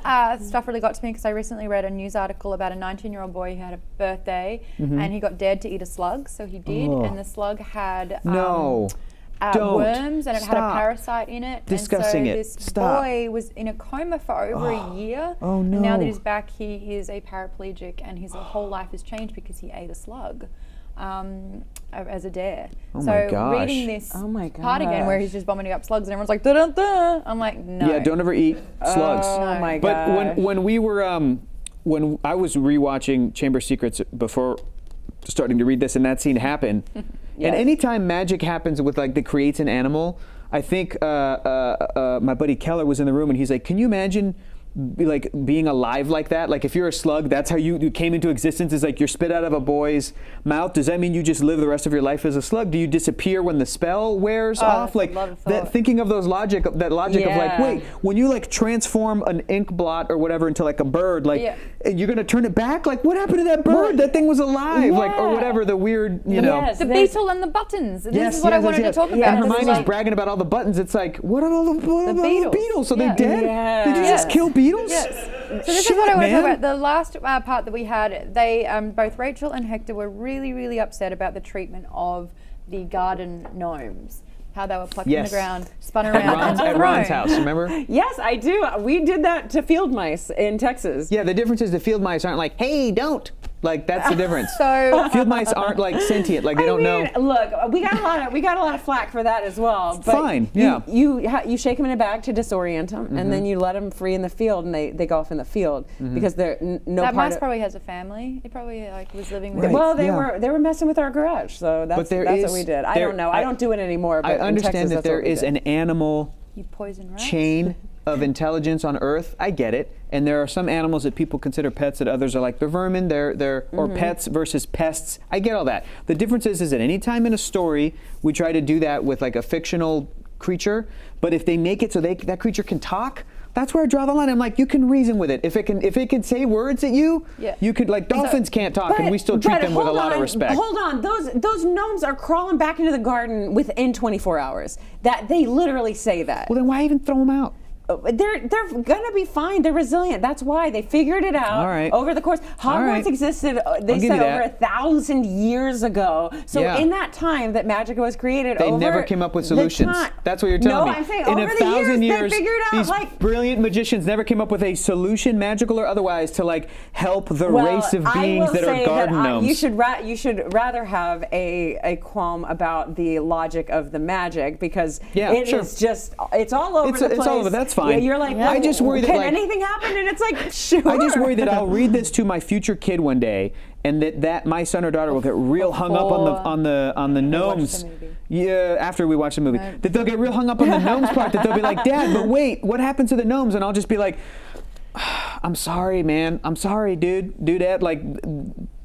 stuff really got to me because I recently read a news article about a 19-year-old boy who had a birthday and he got dared to eat a slug, so he did, and the slug had No. Don't. worms and it had a Stop. parasite in it. Discussing and so it. this Stop. boy was in a coma for over a year. Oh, And now that no. he's back, he is a paraplegic and his whole life has changed because he ate a slug. As a dare. Oh so my gosh. reading this Oh my part again where gosh. he's just vomiting up slugs and everyone's like, da-da-da. I'm like, no. Yeah, don't ever eat slugs. Oh my But god. when we were when I was rewatching Chamber of Secrets before starting to read this, and that scene happened, and anytime magic happens with like that creates an animal, I think my buddy Keller was in the room and he's like, "Can you imagine?" Like being alive like that, like if you're a slug, that's how you came into existence, is like you're spit out of a boy's mouth. Does that mean you just live the rest of your life as a slug? Do you disappear when the spell wears off? that's a Like lot of that, thought. thinking of those logic of like, Yeah. wait, when you like transform an ink blot or whatever into like a bird, like you're gonna turn it back? Like what happened to that bird? That thing was alive, like or Yeah. whatever the weird, you know. Yes. The There's- beetle and the buttons. And Yes, this is what I yes, wanted yes. to talk And about. This is Hermione's like- bragging about all the buttons. It's like, what are all the beetles. beetles? So they Yeah. dead? Yeah. Did you just Yes. kill beetles? Yes. So this Shit, is what I want to talk man. about. The last part that we had, they both Rachel and Hector were really, really upset about the treatment of the garden gnomes. How they were plucked from Yes. the ground, spun At around, Ron's, and at Ron's thrown. house, remember? Yes, I do. We did that to field mice in Texas. Yeah, the difference is the field mice aren't like, hey, don't. Like that's the difference. So Field mice aren't like sentient, like they don't know. Look, we got a lot of flack for that as well. But Fine, yeah. You shake them in a bag to disorient them, and Mm-hmm. then you let them free in the field, and they go off in the field because they're no that part mouse of. probably has a family. He probably like was living with. Right. Well, Yeah. they were messing with our garage, so that's there that's is- what we did. I there- don't know. I don't do it anymore. But I in understand Texas, that that's there what we is did. an animal You poison rats. chain of intelligence on Earth. I get it. And there are some animals that people consider pets that others are like they're vermin, or pets versus pests. I get all that. The difference is that any time in a story we try to do that with like a fictional creature, but if they make it so that creature can talk, that's where I draw the line. I'm like, you can reason with it. If it can say words at you, you could, like, dolphins can't talk, and we still treat them with a lot of respect. Hold on, those gnomes are crawling back into the garden within 24 hours. That they literally say that. Well, then why even throw them out? They're gonna be fine. They're resilient. That's why they figured it out over the course. Hogwarts existed. They said over 1,000 years ago. So in that time that magic was created, they never came up with solutions. That's what you're telling me. No, I'm saying in over 1,000 the years, they figured out these brilliant magicians never came up with a solution, magical or otherwise, to like help the race of beings that are garden gnomes. You should rather have a qualm about the logic of the magic because it is just it's all over the place. It's all over. That's fine. You're like, I just worry that can like, anything happen? And it's like, sure. I just worry that I'll read this to my future kid one day, and that my son or daughter will get real hung up on the gnomes. Yeah, after we watch the movie, that they'll get real hung up on the gnomes part. That they'll be like, Dad, but wait, what happened to the gnomes? And I'll just be like, I'm sorry, man. I'm sorry, dudette. Like.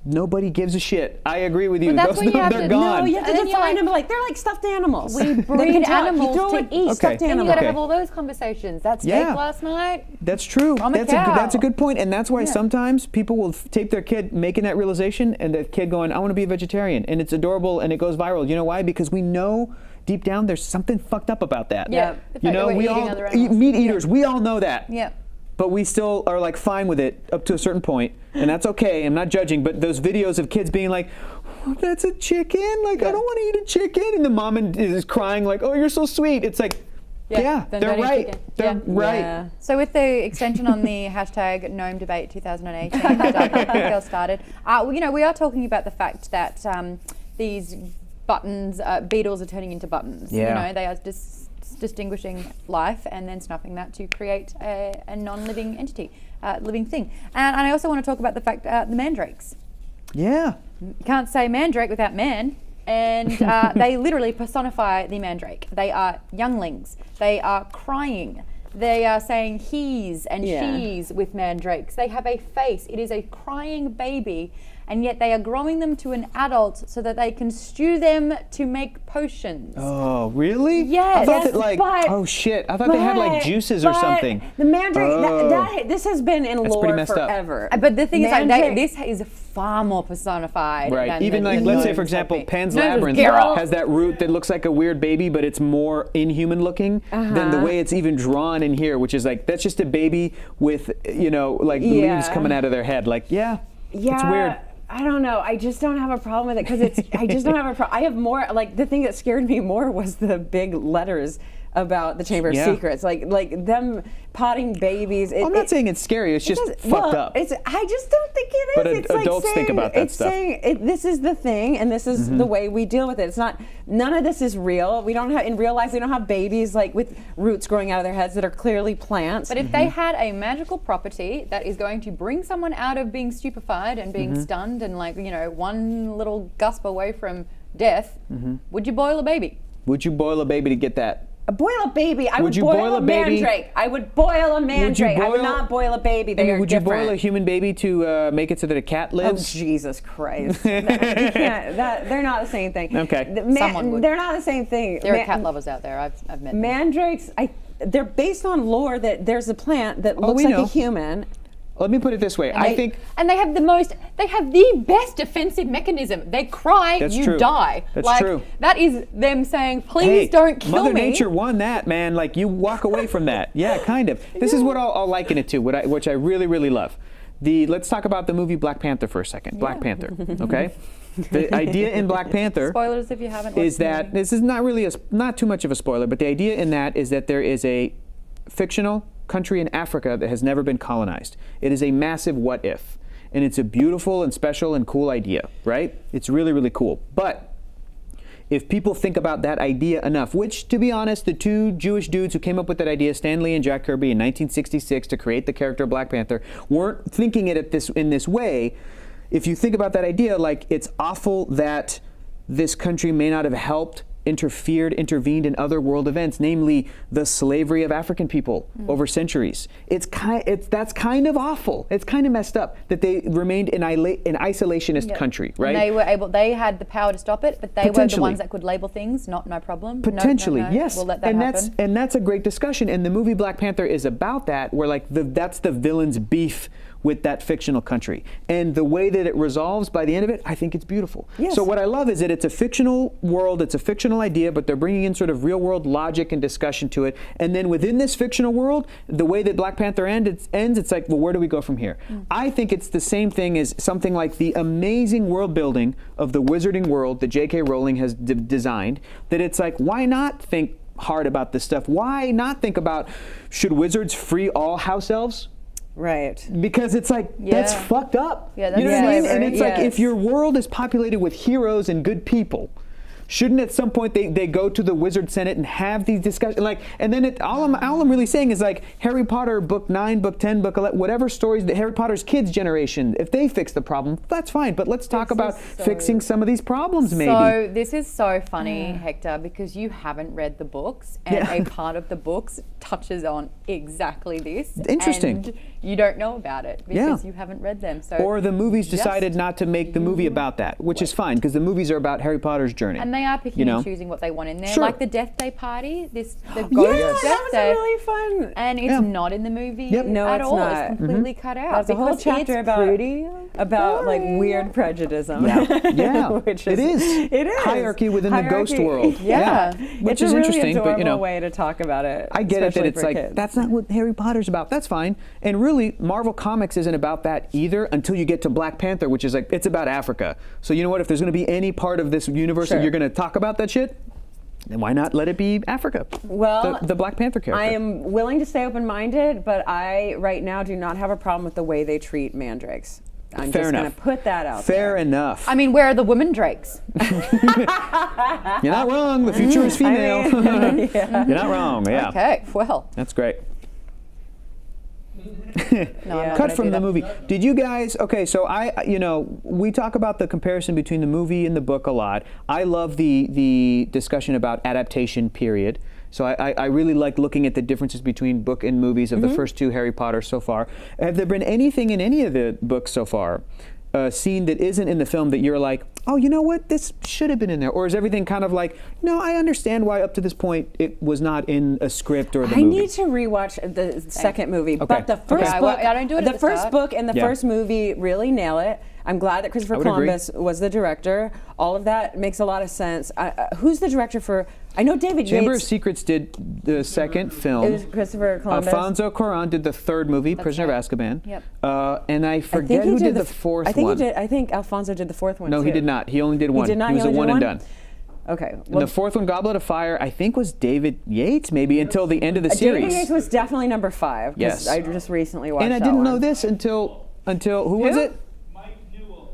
Nobody gives a shit. I agree with you. That's what you have they're to, gone. No, you have to define them like they're like stuffed animals. We breed animals to eat. Stuffed And animals. you got to have all those conversations. That steak last night. That's true. I'm a That's a cow. good point, and that's why sometimes people will tape their kid making that realization, and the kid going, "I want to be a vegetarian," and it's adorable, and it goes viral. You know why? Because we know deep down there's something fucked up about that. Yeah. You know, we all meat eaters. We all know that. Yeah. But we still are like fine with it up to a certain point, and that's okay. I'm not judging, but those videos of kids being like, oh, "That's a chicken. Like I don't want to eat a chicken," and the mom is crying like, "Oh, you're so sweet." It's like, they're right. They're right. Yeah. So with the extension on the hashtag Gnome Debate 2018 that started, we are talking about the fact that these buttons, beetles are turning into buttons. Yeah. You know, they are just distinguishing life and then snuffing that to create a non-living entity, living thing. And I also want to talk about the fact the mandrakes. Yeah. You can't say mandrake without man. And they literally personify the mandrake. They are younglings. They are crying. They are saying he's and she's with mandrakes. They have a face. It is a crying baby. And yet they are growing them to an adult so that they can stew them to make potions. Oh, really? Yes. I thought that But- oh shit. I thought they had like juices or something. The mandrake, this has been in That's pretty lore messed up. forever. But the thing is, Mandrake- this is far more personified. Right. Than Even the like, let's say gnomes for example, would be. Pan's Gnomes is Labyrinth Geralt. has that root that looks like a weird baby, but it's more inhuman looking than the way it's even drawn in here, which is like, that's just a baby with, like leaves coming out of their head. Like, it's weird. I don't know. I just don't have a problem with it because I just don't have a problem. I have more, like, the thing that scared me more was the big letters about the Chamber of Secrets. Like them potting babies. I'm not saying it's scary. It's just fucked up. I just don't think it is. But it's adults like saying, think about that it's stuff. Saying this is the thing, and this is the way we deal with it. It's not. None of this is real. We don't have in real life. We don't have babies like with roots growing out of their heads that are clearly plants. But if they had a magical property that is going to bring someone out of being stupefied and being stunned and one little gasp away from death, would you boil a baby? Would you boil a baby to get that? Boil a baby. I would you boil boil a a baby? mandrake. I would boil a mandrake. I would not boil a baby. They are would different. you boil a human baby to make it so that a cat Oh, lives? Jesus Christ. They're not the same thing. Okay. Someone would. They're not the same thing. There are cat lovers out there. I've met them. Mandrakes, they're based on lore that there's a plant that looks we like know. a human. Let me put it this way. I think And they have the best defensive mechanism. They cry, That's you true. die. That's true. That is them saying, please don't kill Mother me. Nature won that, man. Like, you walk away from that. Yeah, kind of. This is what I'll liken it to, which I really, really love. Let's talk about the movie Black Panther for a second. Black Panther, okay? The idea in Black Panther Spoilers if you haven't watched is that, this is not really not too much of a spoiler, but the idea in that is that there is a fictional country in Africa that has never been colonized. It is a massive what if. And it's a beautiful and special and cool idea, right? It's really, really cool. But if people think about that idea enough, which, to be honest, the two Jewish dudes who came up with that idea, Stan Lee and Jack Kirby, in 1966 to create the character of Black Panther, weren't thinking it in this way. If you think about that idea, like, it's awful that this country may not have helped intervened in other world events, namely the slavery of African people over centuries. That's kind of awful. It's kind of messed up that they remained an isolationist country, right? And they had the power to stop it, but they were the ones that could label things, no problem. Potentially, no, yes. We'll let that happen. And that's a great discussion. And the movie Black Panther is about that, where like that's the villain's beef with that fictional country. And the way that it resolves by the end of it, I think it's beautiful. Yes. So what I love is that it's a fictional world, it's a fictional idea, but they're bringing in sort of real world logic and discussion to it. And then within this fictional world, the way that Black Panther ends, it's like, well, where do we go from here? I think it's the same thing as something like the amazing world building of the wizarding world that J.K. Rowling has designed, that it's like, why not think hard about this stuff? Why not think about, should wizards free all house elves? Right. Because it's like, that's fucked up. Yeah, that's you know what I mean? slavery. And it's like, if your world is populated with heroes and good people, shouldn't at some point they go to the Wizard Senate and have these discussions? Like, and then all I'm really saying is like Harry Potter book 9, book 10, book 11, whatever stories that Harry Potter's kids generation, if they fix the problem, that's fine. But let's talk about fixing some of these problems, maybe. So this is so funny, Hector, because you haven't read the books, and a part of the books touches on exactly this. Interesting. And you don't know about it because you haven't read them. So or the movies decided not to make the movie about that, which is fine because the movies are about Harry Potter's journey. And they are picking and choosing what they want in there. Sure. Like the Death Day party, the ghost Death was Day. really fun. And it's not in the movie No, at it's all. not. It's completely cut out. That's a whole because chapter it's pretty about like boring. weird prejudice. Yeah, Which it is. It is. Hierarchy within the ghost world. Yeah. Which it's is a really interesting, adorable but you know. way to talk about it. I get it that especially it's for like, kids. that's not what Harry Potter's about. That's fine. And really, Marvel Comics isn't about that either until you get to Black Panther, which is like, it's about Africa. So you know what? If there's going to be any part of this universe that you're going to talk about that shit, then why not let it be Africa? Well, the Black Panther character. I am willing to stay open-minded, but I right now do not have a problem with the way they treat mandrakes. I'm Fair just going enough. to put that out Fair there. enough. I mean, where are the women drakes? You're not wrong. The future is female. You're not wrong. Yeah. Okay, well. That's great. No, I'm not Cut gonna from do the that. movie. Did you guys? Okay, so we talk about the comparison between the movie and the book a lot. I love the discussion about adaptation. Period. So I really like looking at the differences between book and movies of the first two Harry Potter so far. Have there been anything in any of the books so far, scene that isn't in the film that you're like, oh, you know what, this should have been in there? Or is everything kind of like, no, I understand why up to this point it was not in a script or the movie? I need to rewatch the second movie, but the first Okay. book, I don't do it at the the first start. book and the first movie really nail it. I'm glad that Christopher would agree. Columbus was the director. All of that makes a lot of sense. Who's the director for? I know David Chamber of Yates. Secrets did the second film. It was Christopher Columbus. Alfonso Cuarón did the third movie, Prisoner right. of Azkaban. Yep. And I forget who did the fourth I think one. he did. I think Alfonso did the fourth one. No, too. he did not. He only did one. He did not. He was He a only one did and one? done. Okay. And the fourth one, Goblet of Fire, I think was David Yates, maybe until the end of the series. David Yates was definitely number 5. 'Cause Yes. I just recently watched And I that didn't know one. this until who was it? Mike Newell.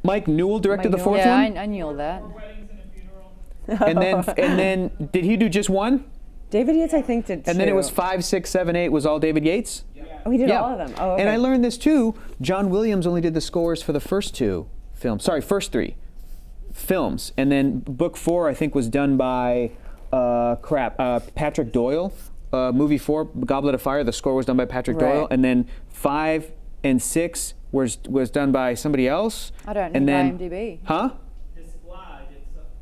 Mike Newell directed the Mike fourth Yeah, one. I knew all that. Weddings and a funeral. And then did he do just one? David Yates, I think, did And then it two. was 5, 6, 7, 8 was all David Yates? Oh, he did all of them. Oh, okay. And I learned this too. John Williams only did the scores for the first 2 films. Sorry, first 3 films. And then book 4, I think, was done by Patrick Doyle. Movie 4, Goblet of Fire, the score was done by Patrick Doyle. Right. And then 5 and 6 was done by somebody else. I don't and know then, IMDb. Huh?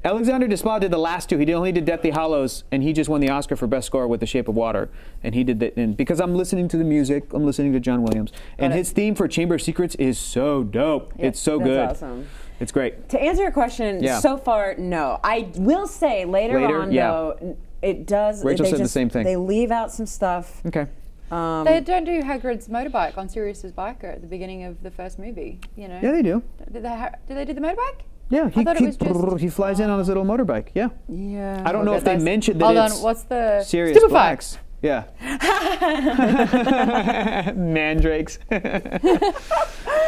Alexander Desplat did the last 2. He only did Deathly Hallows, and he just won the Oscar for Best Score with The Shape of Water. And he did that. And because I'm listening to the music, I'm listening to John Williams, and his theme for Chamber of Secrets is so dope. It's so That's good. awesome. It's great. To answer your question, Yeah. so far, no. I will say later on, yeah. though, it does. Rachel they said the just- same thing. They leave out some stuff. Okay. They don't do Hagrid's motorbike on Sirius's biker at the beginning of the first movie. You know. Yeah, they do. Did they do the motorbike? Yeah, I thought it was just. he flies in on his little motorbike. Yeah. Yeah. I don't know if they mentioned that Hold on, it's what's the Sirius Stupefy. Blacks. Yeah. Mandrakes.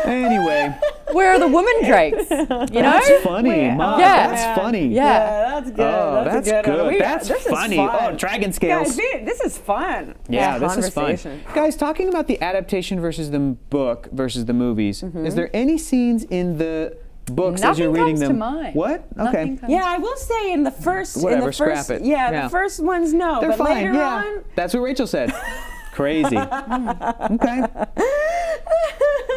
Anyway. Where are the woman drakes? You know? That's funny, Mom. Yeah. That's funny. Yeah. That's good. Oh, that's a that's good. one. good. That's this is funny. fun. Oh, dragon scales. Guys, this is fun. Yeah, this is fun. Conversation. Guys, talking about the adaptation versus the book versus the movies, is there any scenes in the books Nothing as you're reading comes to them. mind. What? Okay. Nothing comes Yeah, I will say in the first, Whatever, scrap it. Yeah, Yeah. the first ones no, They're but fine. later Yeah. on, That's what Rachel said. Crazy. Okay.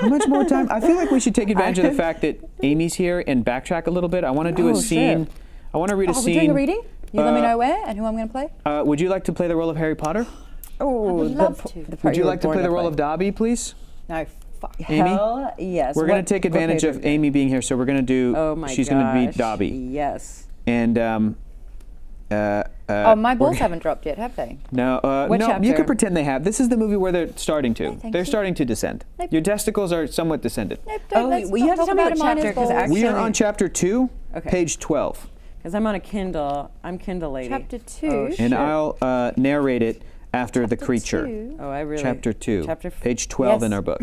How much more time? I feel like we should take advantage of the fact that Amy's here and backtrack a little bit. I want to do a Oh, scene. sure. I want to read a Are we scene. doing a reading? You let me Uh, know where and who I'm going to play. Would you like to play the role of Harry Potter? oh, would love to. Would you like to play the role of Dobby, please? No, fuck. Amy? Hell yes. We're going What- to take what advantage page of are we Amy being here, so we're going to do. Oh my She's going to be gosh, Dobby, Yes. and Oh, my balls haven't dropped yet, have they? no, What no. You chapter? can pretend they have. This is the movie where they're starting to. thank They're you. starting to descend. Nope. Your testicles are somewhat descended. Nope, Oh, let's well, you not have to talk tell me about what a miner's chapter, 'cause balls. actually- We are on chapter 2, Okay. page 12, Because I'm on a Kindle. I'm Kindle lady. Chapter 2. Oh, and shit. I'll narrate it after the creature. 2. Oh, I really. Chapter 2, Chapter page 12 in Yes. our book.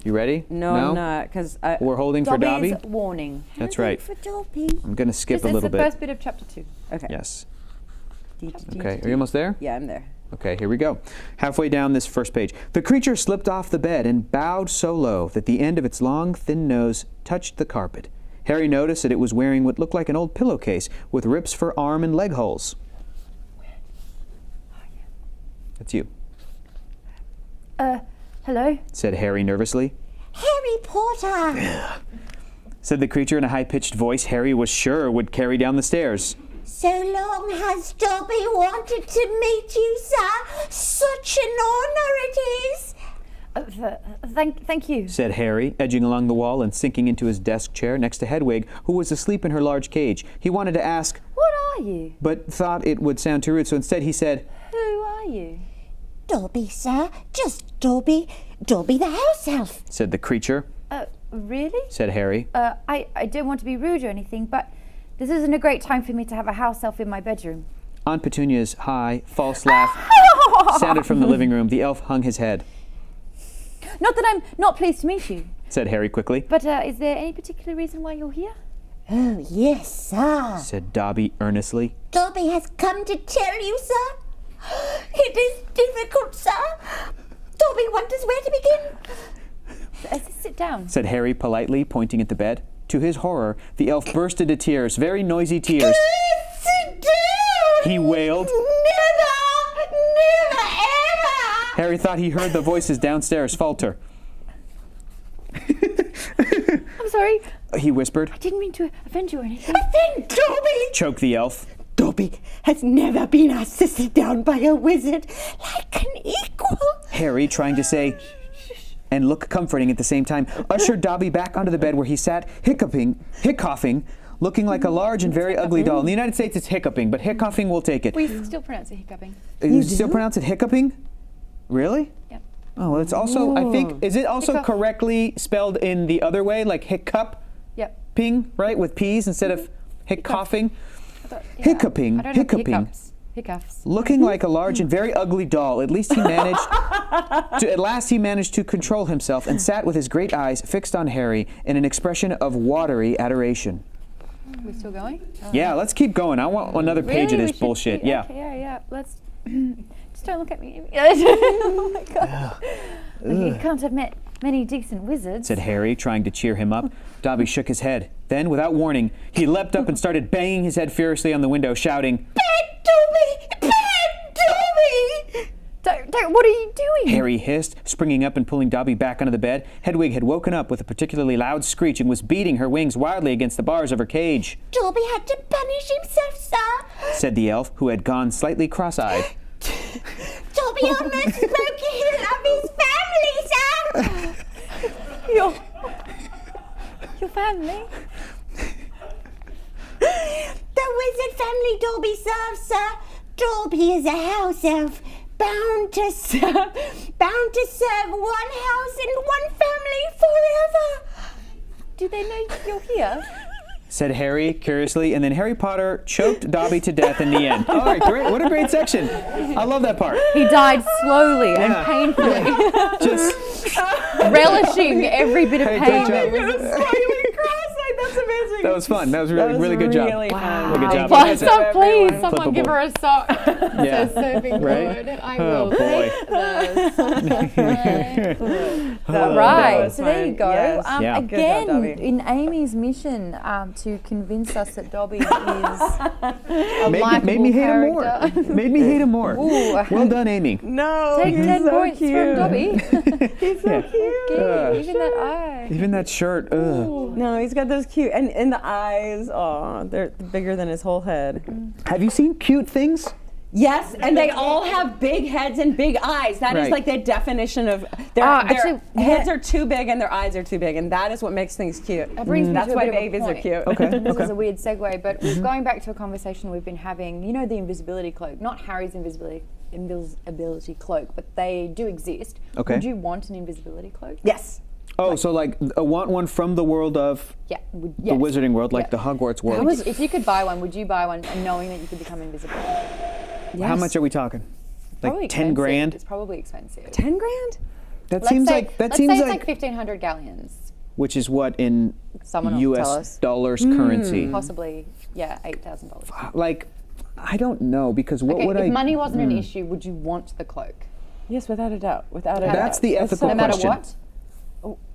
You ready? No, I'm not. Because I. We're holding for Dobby's Dobby. warning. That's right. For Dobby. I'm going to skip It's a little the bit. first bit of chapter 2. Okay. Yes. Okay. Are you almost there? Yeah, I'm there. Okay, here we go. Halfway down this first page. The creature slipped off the bed and bowed so low that the end of its long, thin nose touched the carpet. Harry noticed that it was wearing what looked like an old pillowcase with rips for arm and leg holes. That's you, Hello? said Harry nervously. Harry Potter. Said the creature in a high-pitched voice Harry was sure would carry down the stairs. So long has Dobby wanted to meet you, sir. Such an honor it is. Thank you. Said Harry, edging along the wall and sinking into his desk chair next to Hedwig, who was asleep in her large cage. He wanted to ask, What are you? but thought it would sound too rude, so instead he said, Who are you? Dobby, sir. Just Dobby. Dobby the house elf. said the creature, Really? said Harry. I don't want to be rude or anything, but this isn't a great time for me to have a house elf in my bedroom. Aunt Petunia's high, false laugh sounded from the living room. The elf hung his head, Not that I'm not pleased to meet you, said Harry quickly, but is there any particular reason why you're here? Oh, yes, sir. said Dobby earnestly. Dobby has come to tell you, sir. It is difficult, sir. Dobby wonders where to begin. Sit down. Said Harry politely, pointing at the bed. To his horror, the elf burst into tears, very noisy tears. Sit down. He wailed. Never, never, ever. Harry thought he heard the voices downstairs falter. I'm sorry. He whispered, I didn't mean to offend you or anything. Then Dobby. choked the elf. Dobby has never been asked to sit down by a wizard like an equal. Harry, trying to say and look comforting at the same time, ushered Dobby back onto the bed where he sat, hiccoughing, looking like a large and very ugly doll. In the United States, it's hiccuping, but hiccoughing, we'll take it. We still pronounce it hiccuping. You still pronounce it hiccuping? Really? Yep. Oh, well, it's also, I think, is it also Hiccup. correctly spelled in the other way, like hiccuping, Yep. right, with P's instead of hiccoughing? I Hiccuping, don't have hiccuping. Hiccups. Looking like a large and very ugly doll, at last he managed to control himself and sat with his great eyes fixed on Harry in an expression of watery adoration. Are we still going? Yeah, let's keep going. I want another page Really? of We this should bullshit. be- Yeah. Okay, yeah. Let's just don't look at me. Oh my god. You can't have met many decent wizards. Said Harry, trying to cheer him up. Dobby shook his head. Then, without warning, he leapt up and started banging his head furiously on the window, shouting, Bad Dobby! Bad Dobby! Don't, what are you doing? Harry hissed, springing up and pulling Dobby back onto the bed. Hedwig had woken up with a particularly loud screech and was beating her wings wildly against the bars of her cage. Dobby had to punish himself, sir. Said the elf, who had gone slightly cross-eyed. Dobby almost broke ill of his family, sir. Your family? The wizard family Dobby serves, sir. Dobby is a house elf, bound to serve one house and one family forever. Do they know you're here? Said Harry curiously, and then Harry Potter choked Dobby to death in the end. All right, great. What a great section. I love that part. He died slowly Yeah. and painfully, Just, relishing every bit of Hey, pain. good job. Slightly cross-eyed. That's amazing. That was fun. That was really good job. Really fun. Really good job. Well, Guys, so please, everyone. someone give her a sock. Yeah. So serving Right? good. I Oh, will boy. take the sock. That Right, was so there you fun. go. Yes. Yeah. Good job, Again, Dobby. in Amy's mission to convince us that Dobby is a likable made me hate him more. character. Made me hate him more. Ooh. Well done, Amy. No, Take he's 10 so points cute. from Dobby. He's so cute. Even that eye. Even that shirt. Ugh. No, he's got those cute, and in the eyes, oh, they're bigger than his whole head. Have you seen cute things? Yes, and they all have big heads and big eyes. That is Right. like the definition of their actually, heads are too big and their eyes are too big, and that is what makes things cute. That brings me That's to a why bit of a babies are point. cute. Okay. This is a weird segue, but going back to a conversation we've been having, you know, the invisibility cloak, not Harry's invisibility cloak, but they do exist. Okay. Would you want an invisibility cloak? Yes. Oh, so like I want one from the world of Yeah. the wizarding world, like Yeah. the Hogwarts world. If you could buy one, would you buy one knowing that you could become invisible? How much are we talking? Like Probably 10 expensive. grand? It's probably expensive. 10 grand? That Let's seems say, like let's say it's like 1,500 galleons. which is what in Someone will tell US us. dollars currency. Possibly, yeah, $8,000. Like I don't know because what Okay, would if I money wasn't an issue, would you want the cloak? Yes, without a doubt. Without a That's doubt. the ethical No matter question. what?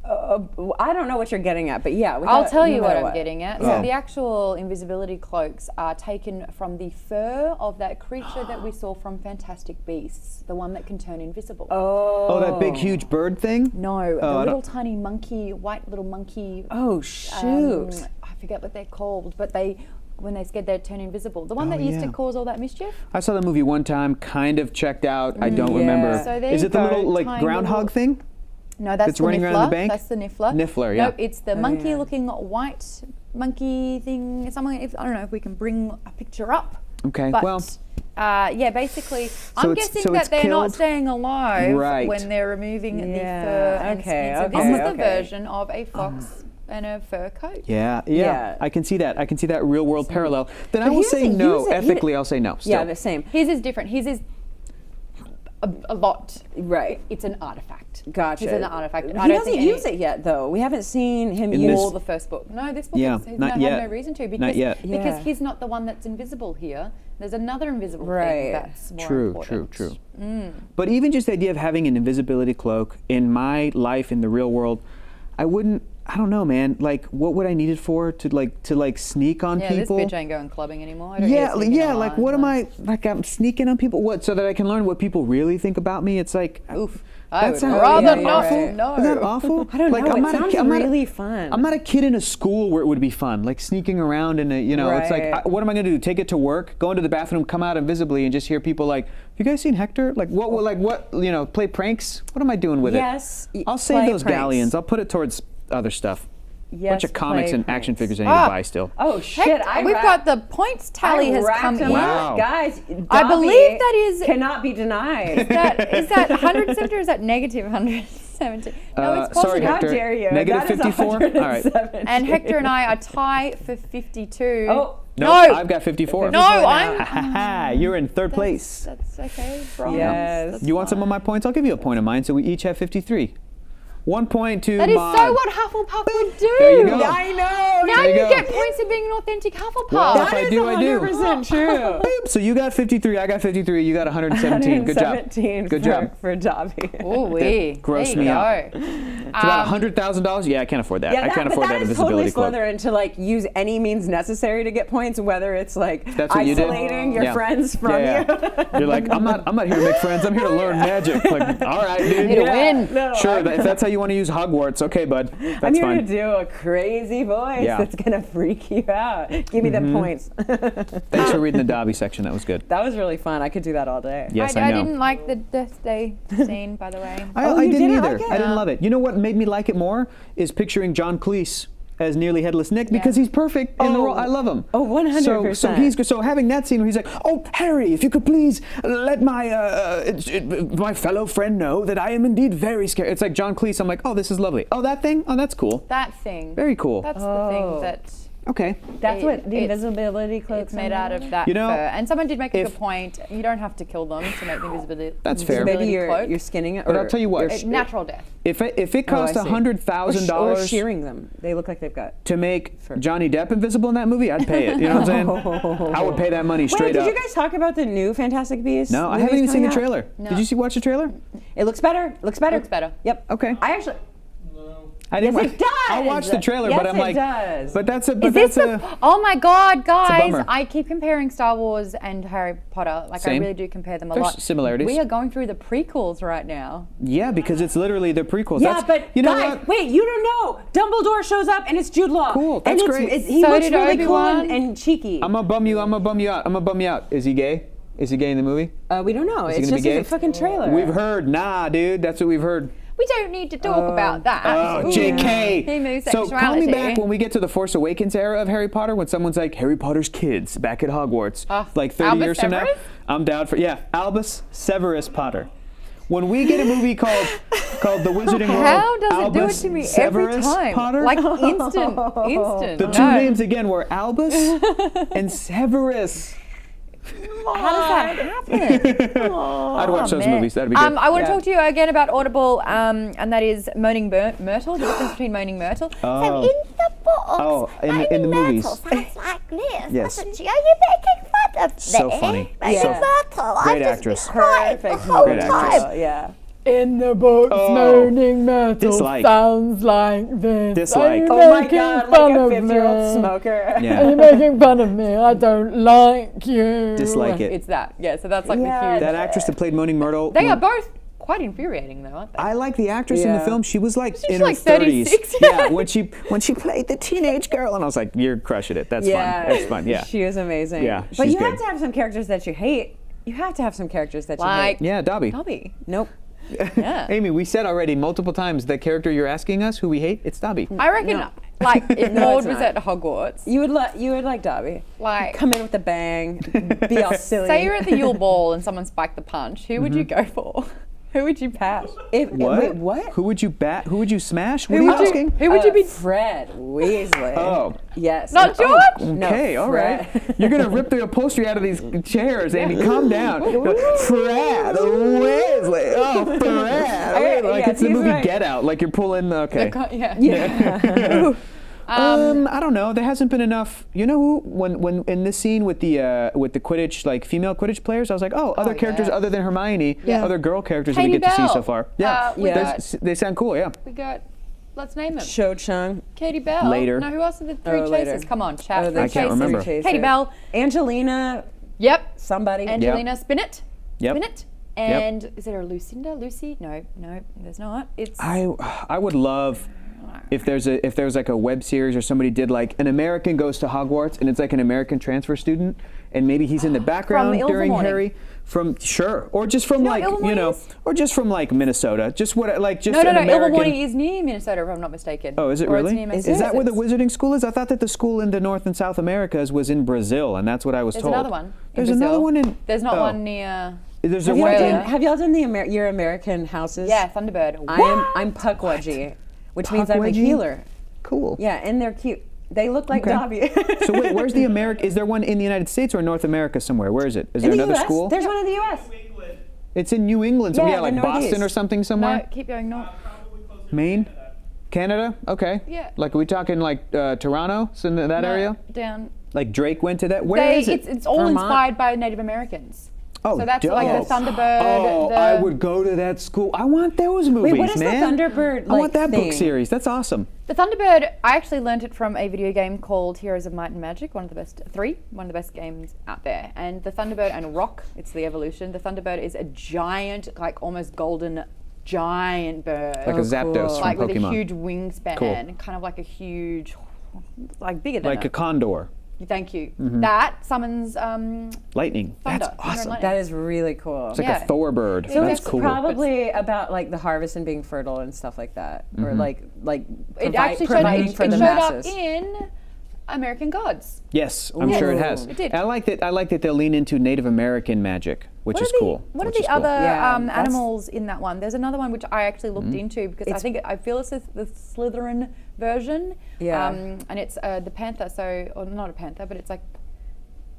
I don't know what you're getting at, but yeah. I'll tell you no what matter I'm getting at. Oh. So the actual invisibility cloaks are taken from the fur of that creature that we saw from Fantastic Beasts, the one that can turn invisible. Oh, that big huge bird thing? No, I the don't- little tiny monkey, white little monkey. Oh, shoot. I forget what they're called, but when they're scared, they turn invisible. The one Oh, that used yeah. to cause all that mischief. I saw the movie one time, kind of checked out. I don't remember. So there Is you it the go, little like tiny groundhog little- thing? No, that's That's the running niffler. around the bank? That's the niffler. Niffler, yeah. No, it's the monkey-looking white monkey thing. Something. I don't know if we can bring a picture up. Okay, But, well. yeah, basically, I'm it's- guessing so that it's they're not killed- staying alive Right. when they're removing the Yeah, fur and okay, skin. So okay, this is the okay. version of a fox and a fur coat. Yeah, Yeah. I can see that. I can see that real world parallel. Then I But he will say doesn't no. use it. He Ethically, I'll say no. Still. Yeah, the same. His is different. His is a lot. Right. It's an artifact. Gotcha. It's an artifact. He I don't doesn't think use it yet, though. We haven't seen him In use this- Or the first book. No, this book Yeah, has not had yet. no reason to because, Not yet. because Yeah. he's not the one that's invisible here. There's another invisible Right. thing that's more True, important. true. But even just the idea of having an invisibility cloak in my life in the real world, I wouldn't. I don't know, man. Like, what would I need it for? To sneak on Yeah, people? this bitch ain't going clubbing anymore. I don't need it Yeah, sneaking yeah. online, Like, what am I? Like, I'm sneaking on people. What? So that I can learn what people really think about me. It's like, Oof. I would sounds- rather yeah, not right. know. Isn't that awful? I don't like, know. I'm It not a sounds ki- I'm not a- really fun. I'm not a kid in a school where it would be fun, like sneaking around in a, it's like, Right. what am I going to do? Take it to work, go into the bathroom, come out invisibly, and just hear people like, "Have you guys seen Hector? Like, what? Play pranks? What am I doing with Yes, it? y- I'll save play those pranks. galleons. I'll put it towards other stuff. Yes, Bunch of comics play and action pranks. figures I need to buy still. Oh shit! We've got the points tally has come in. Wow. Guys, I Dobby believe that is- cannot be denied. Is that 170 or is that negative 170? No, it's Sorry, positive. How Hector. dare you? Negative That is 54? All right. 170. And Hector and I are tied for 52. Oh, No, No. I've got 54. No, I'm. Ha You're in third place. That's okay. Bronze. Yes. That's You want some fine. of my points? I'll give you a point of mine. So we each have 53. 1 point to That is Maud. so what Hufflepuff would do. There you go. I know. Now There you you go. get points for being an authentic Hufflepuff. Well, if That I is do, I do. 100% true. Boop. So you got 53, I got 53, you got 117. Good job. 117 Good for, job. for Dobby. Ooh wee. Gross there me you out. go. It's about $100,000. Yeah, I can't afford that. Yeah, I can't but afford that that is invisibility totally cloak. Slytherin to like use any means necessary to get points, whether it's like That's what you did? isolating your Yeah. friends from Yeah, you. yeah. You're like, I'm not here to make friends. I'm here to learn magic. Like, all right, dude. Here to win. No, Sure, I'm, if that's how you want to use Hogwarts, okay, bud. I'm That's here to fine. do a crazy voice Yeah. that's gonna freak you out. Give me the points. Thanks for reading the Dobby section. That was good. That was really fun. I could do that all day. Yes, I I know. didn't like the Death Day scene, by the way. I Oh, you didn't didn't either. like it? I didn't No. love it. You know what made me like it more is picturing John Cleese as nearly headless Nick because Yeah. he's perfect in the role. I love him. Oh, 100%. So he's so having that scene where he's like, "Oh, Harry, if you could please let my my fellow friend know that I am indeed very scared." It's like John Cleese. I'm like, "Oh, this is lovely. Oh, that thing. Oh, that's cool. That thing. Very cool." That's the Oh. thing that Okay. That's It- what the it's- invisibility cloak. It's made out of that You know, fur. And someone did make a if- good point. You don't have to kill them to make the invisibility. That's fair. Maybe cloak. you're skinning it. But or I'll tell you what. you're Natural death. If it Oh, I cost see. $100,000 or shearing them. They look like they've got. to make Johnny Depp invisible in that movie, I'd pay it. You know what I'm saying? I would pay that money Wait, straight did up. you guys talk about the new Fantastic Beasts? No, I movies haven't even seen the coming out? trailer. No. Did you watch the trailer? It looks better. Looks better. Looks better. Yep. Okay. I actually. I didn't. Yes, it does. I watched the trailer, Yes, but I'm it like, does. but that's a. But Is this that's a. oh my God, guys! bummer. I keep comparing Star Wars and Harry Potter. Like Same. I really do compare them a There's lot. similarities. We are going through the prequels right now. Yeah, because it's literally the prequels. Yeah, That's, but you know guys, what? wait, you don't know. Dumbledore shows up and it's Jude Law. Cool, and that's it's, great. He So looks did really cool Obi-Wan. and cheeky. I'm gonna bum you. I'm gonna bum you out. I'm gonna bum you out. Is he gay? Is he gay in the movie? We don't know. he It's gonna be just a gay? fucking trailer. We've heard. Nah, dude. That's what we've heard. We don't need to talk about that. Oh, Ooh. JK. Homosexuality. So call me back when we get to the Force Awakens era of Harry Potter, when someone's like Harry Potter's kids back at Hogwarts, like 30 Albus years from now. Severus? I'm down for Albus Severus Potter. When we get a movie called The Wizarding World, How does Albus it do it to me Severus every time? Potter. Like instant. the two names again were Albus and Severus. How does that happen? I'd watch those Man. movies. That'd be good. I want Yeah. to talk to you again about Audible, and that is Moaning Myrtle. The difference between Moaning Myrtle. Oh. In the books, Oh, in the Moaning movies. Myrtle sounds like this. Yes. Doesn't she? Are you making fun of So me? funny. Moaning So- Myrtle. Great I've just actress. been crying the Perfect whole Great time. actress. Yeah. In the books, Oh. Moaning Myrtle Dislike. sounds like this. Dislike. Oh my god, like a 50-year-old smoker. Yeah. making fun of me. I don't like you. Dislike it. It's that. Yeah, so that's like Yeah, the huge. That actress that played Moaning Myrtle. They are both quite infuriating, though, aren't they? I like the actress in the Yeah. film. She was like in like her 30s. 36, Yeah, when she played the teenage girl, and I was like, "You're crushing it. That's Yeah. fun. That's fun. Yeah." She is amazing. Yeah, But she's you have good. to have some characters that you hate. You have to have some characters that you Like hate. Yeah, Dobby. Dobby. Nope. Yeah. Amy, we said already multiple times the character you're asking us who we hate, it's Dobby. I reckon, like, if No, Maud it's was not. at Hogwarts, You would like Dobby. like, Come in with a bang, be all silly. say you're at the Yule Ball and someone spiked the punch, who would you go for? Who would you pat? What? Wait, what? Who would you bat? Who would you smash? What Who are you would you- asking? Who would you be? Fred Weasley. Oh. Yes. Not Oh, George? no, Okay, all right. Fred. You're gonna rip the upholstery out of these chairs, Amy. Calm down. Fred Weasley. Oh, Fred. Like yeah, it's the he's movie right. Get Out. Like you're pulling. Okay. Yeah. I don't know. There hasn't been enough. You know who? When in this scene with the Quidditch, like female Quidditch players, I was like, oh, other characters yeah. other than Hermione, Yeah. other girl characters that we Katie get to see Bell. so far. Yeah, we they sound cool. Yeah. We got, let's name them. Cho Chung. Katie Bell. Later. No, who else are the three Oh, later. chasers? Come on, chat. Oh, Three I can't chasers. remember. Katie Bell. Angelina. Yep. Somebody. Angelina Spinnet. Yep. Spinnet. And is there a Lucinda? Lucy? No, there's not. It's I would love if there was like a web series or somebody did like an American goes to Hogwarts and it's like an American transfer student and maybe he's in the background during Ilvermorny. Harry or just from know like what Ilvermorny is? or just from like Minnesota, just what like just no. an American. Ilvermorny is near Minnesota, if I'm not mistaken. Oh, is it Or it's really? near Is that where the Massachusetts. wizarding school is? I thought that the school in the North and South Americas was in Brazil, and that's what I was There's told. another one. in There's Brazil. another one in. There's not oh. one near. There's a Have y'all one Australia. done, have y'all done your American houses? Yeah, Thunderbird. I'm Puckwudgie, which means I'm a Puckwudgie? healer. Cool. Yeah, and they're cute. They look like Okay. Dobby. So wait, where's the America? Is there one in the United States or North America somewhere? Where is it? Is there in the another US? school? There's one in the U.S. England, It's in New England. So Yeah, like the Boston Northeast. or something No, somewhere. keep going north. probably closer to Maine? Canada. Canada? Okay. Yeah. Like are we talking like Toronto? So in that No, area? down. Like Drake went to that. Where is it? It's all Vermont? inspired by Native Americans. Oh, So that's like dope. the Thunderbird. Oh, the, I would go to that school. I want those movies, Wait, what is man. the Thunderbird? I want that book thing? series. That's awesome. The Thunderbird, I actually learned it from a video game called Heroes of Might and Magic, one of the best games out there. And the Thunderbird and Rock, it's the evolution. The Thunderbird is a giant, like almost golden, giant bird. Like a Zapdos cool. Like from with Pokemon. a huge wingspan, Cool. kind of like a huge, like bigger than Like a condor. Thank you. That summons Lightning. thunder. That's awesome. Lightning. That is really cool. It's like Yeah. a Thor bird. So That's it's cool. probably about like the harvest and being fertile and stuff like that, or like It actually showed, providing it for the showed up masses. in American Gods. Yes, I'm sure it has. It did. I like that. I like that they'll lean into Native American magic. which What is are the, cool. What are which is the cool. other Yeah, that's- animals in that one? There's another one which I actually looked into because I feel it's the Slytherin version. Yeah. And it's the panther. So, or not a panther, but it's like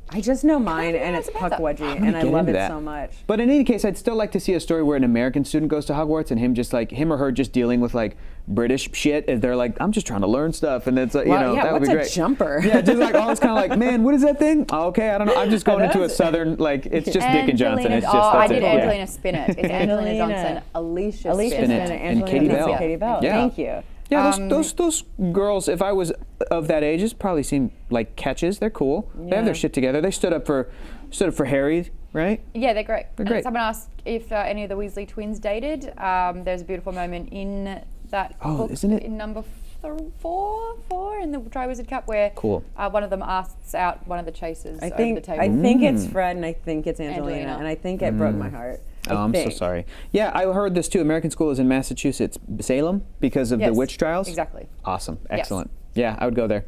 I just know mine, think and it's it's a panther. Puckwudgie, I'm and gonna I get love into it that. so much. But in any case, I'd still like to see a story where an American student goes to Hogwarts and him or her just dealing with like British shit. And they're like, I'm just trying to learn stuff, and it's like, Well, yeah, that would what's be a great. jumper? Yeah, just like always kind of like, man, what is that thing? Oh, okay, I don't know. I'm just going into a southern like it's just Dick and Johnson. It's just I that's did it. Angelina Spinnet. It's Angelina Angelina. Johnson, Alicia Alicia Spinnet. Spinnet, and Angelina Katie Johnson, Bell. Katie Bell. Yeah. Thank you. Yeah, those girls, if I was of that age, just probably seem like catches. They're cool. They have their shit together. They stood up for Harry, right? Yeah, they're great. They're great. And someone asked if any of the Weasley twins dated. There's a beautiful moment in that book, isn't it? in number four in the Dry Wizard Cup where Cool. One of them asks out one of the chasers I over think the table. I think it's Fred, and I think it's Angelina, Angelina. and I think it broke my heart. Oh, I'm so sorry. Yeah, I heard this too. American School is in Massachusetts, Salem, because of the Yes, witch trials. exactly. Awesome. Excellent. Yeah, I would go there.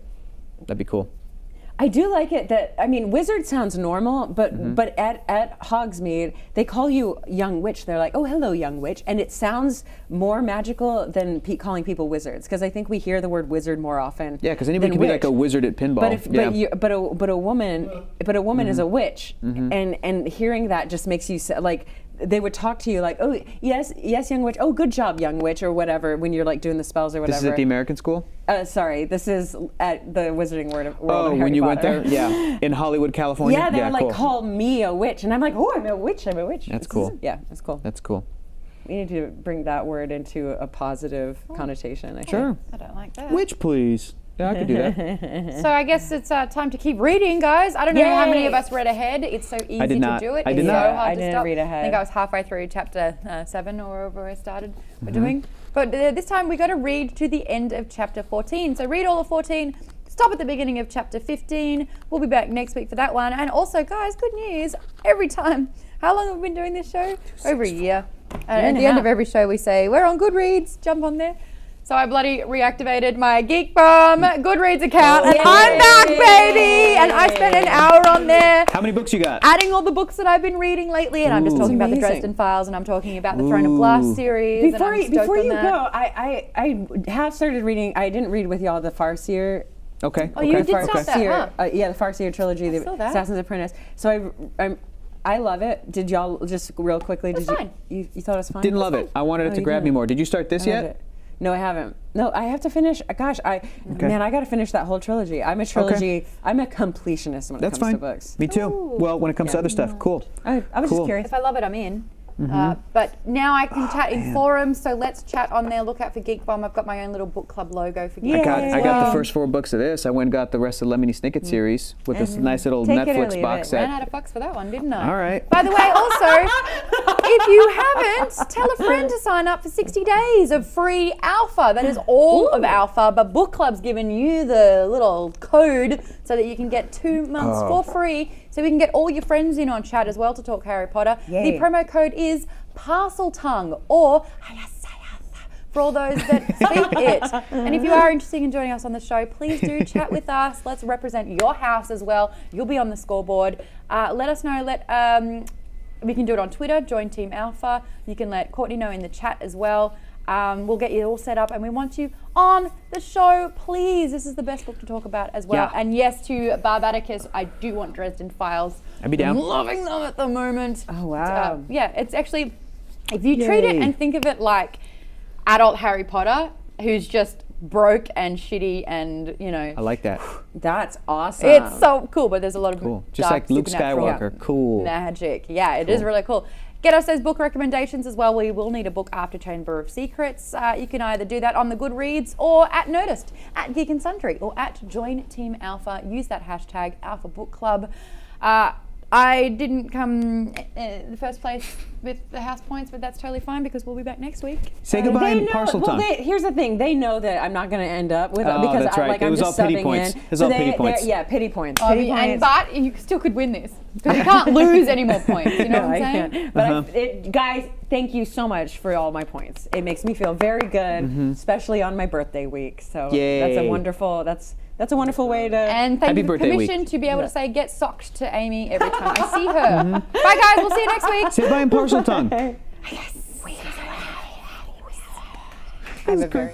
That'd be cool. I do like it that wizard sounds normal, but at Hogsmeade they call you young witch. They're like, oh, hello, young witch, and it sounds more magical than calling people wizards, because I think we hear the word wizard more often. Yeah, because anybody than can be like a witch. wizard at pinball. But a woman is a witch, and hearing that just makes you like. They would talk to you like, oh, yes, young witch. Oh, good job, young witch, or whatever, when you're like doing the spells or whatever. This is at the American School? Sorry, this is at the Wizarding World of Oh, Harry when you Potter. went there? Yeah. In Hollywood, California? Yeah, they were like, cool. call me a witch. And I'm like, oh, I'm a witch. That's cool. Yeah, that's cool. That's cool. We need to bring that word into a positive connotation, I think. Sure. I don't like that. Witch, please. Yeah, I could do that. So I guess it's time to keep reading, guys. I don't know how many Yay! of us read ahead. It's so easy did to not. do it. I did It's not. so hard I to didn't stop. read I ahead. think I was halfway through chapter 7 or wherever I started. We're Mm-hmm. doing. But this time we got to read to the end of chapter 14. So read all of 14. Stop at the beginning of chapter 15. We'll be back next week for that one. And also, guys, good news. Every time. How long have we been doing this show? Over a year. And at the end of every show we say, we're on Goodreads. Jump on there. So I bloody reactivated my Geek Bomb Goodreads account, and I'm back, baby! And I spent an hour on there How many books you got? adding all the books that I've been reading lately, and I'm just Ooh. talking about the Amazing. Dresden Files, and I'm talking about the Throne of Glass Ooh. series. Before and I'm you stoked on go, that. I have started reading. I didn't read with y'all the Farseer. Okay. Oh, you okay. did start that, Farseer, huh? yeah, the Farseer trilogy, the saw that. Assassin's Apprentice. So I love it. Did y'all just real quickly? It's did fine. you thought it was fine? Didn't love it. I wanted it Oh, to you grab me didn't? more. Did you start this I loved yet? it. No, I haven't. No, I have to finish. Gosh, man, I got to finish that whole trilogy. I'm a trilogy. I'm a completionist when it That's comes fine. to books. Me too. Ooh. Well, when it comes to other stuff, cool. I was Cool. just curious. If I love it, I'm in. But now I can chat in forums, so let's chat on there. Look out for Geek Bomb. I've got my own little book club logo for Geek Yeah. Bomb. I got the first 4 books of this. I went and got the rest of Lemony Snicket series with this nice little Take it or Netflix leave box it. Ran set. out of fucks for that one, didn't I? All right. By the way, also, if you haven't, tell a friend to sign up for 60 days of free alpha. That is all of alpha, but Book Club's given you the little code so that you can get 2 months for free, so we can get all your friends in on chat as well to talk Harry Potter. Yay. The promo code is Parcel Tongue or for all those that speak it. And if you are interested in joining us on the show, please do chat with us. Let's represent your house as well. You'll be on the scoreboard. Let us know. We can do it on Twitter, join Team Alpha. You can let Courtney know in the chat as well. We'll get you all set up, and we want you on the show, please. This is the best book to talk about as well. Yeah. And yes, to Barbaticus, I do want Dresden Files. I'd be down. I'm loving them at the moment. Oh, wow. Yeah, it's actually, if you treat it Yay. and think of it like adult Harry Potter, who's just broke and shitty and, I like that. That's awesome. it's so cool, but there's a lot of Cool. Just dark like Luke supernatural Skywalker. Cool. magic. Yeah, it is really cool. Get us those book recommendations as well. We will need a book after Chamber of Secrets. You can either do that on the Goodreads or at Nerdist, at Geek and Sundry, or at Join Team Alpha. Use that hashtag Alpha Book Club. I didn't come in the first place with the house points, but that's totally fine because we'll be back next week. Say goodbye They in know, parcel tongue. here's the thing. They know that I'm not going to end up with Oh, because that's right. It I'm was just all pity subbing points. in. It was all pity points. Yeah, pity points. But you still could win this because you can't lose any more points. You know No, what I I'm saying? can't. But guys, thank you so much for all my points. It makes me feel very good, especially on my birthday week. So that's a Yay. wonderful. That's a wonderful way to. And thank Happy you for birthday permission week. to be able to say get socked to Amy every time I see her. Bye guys, we'll see you next week. Say bye in partial tongue. I have a very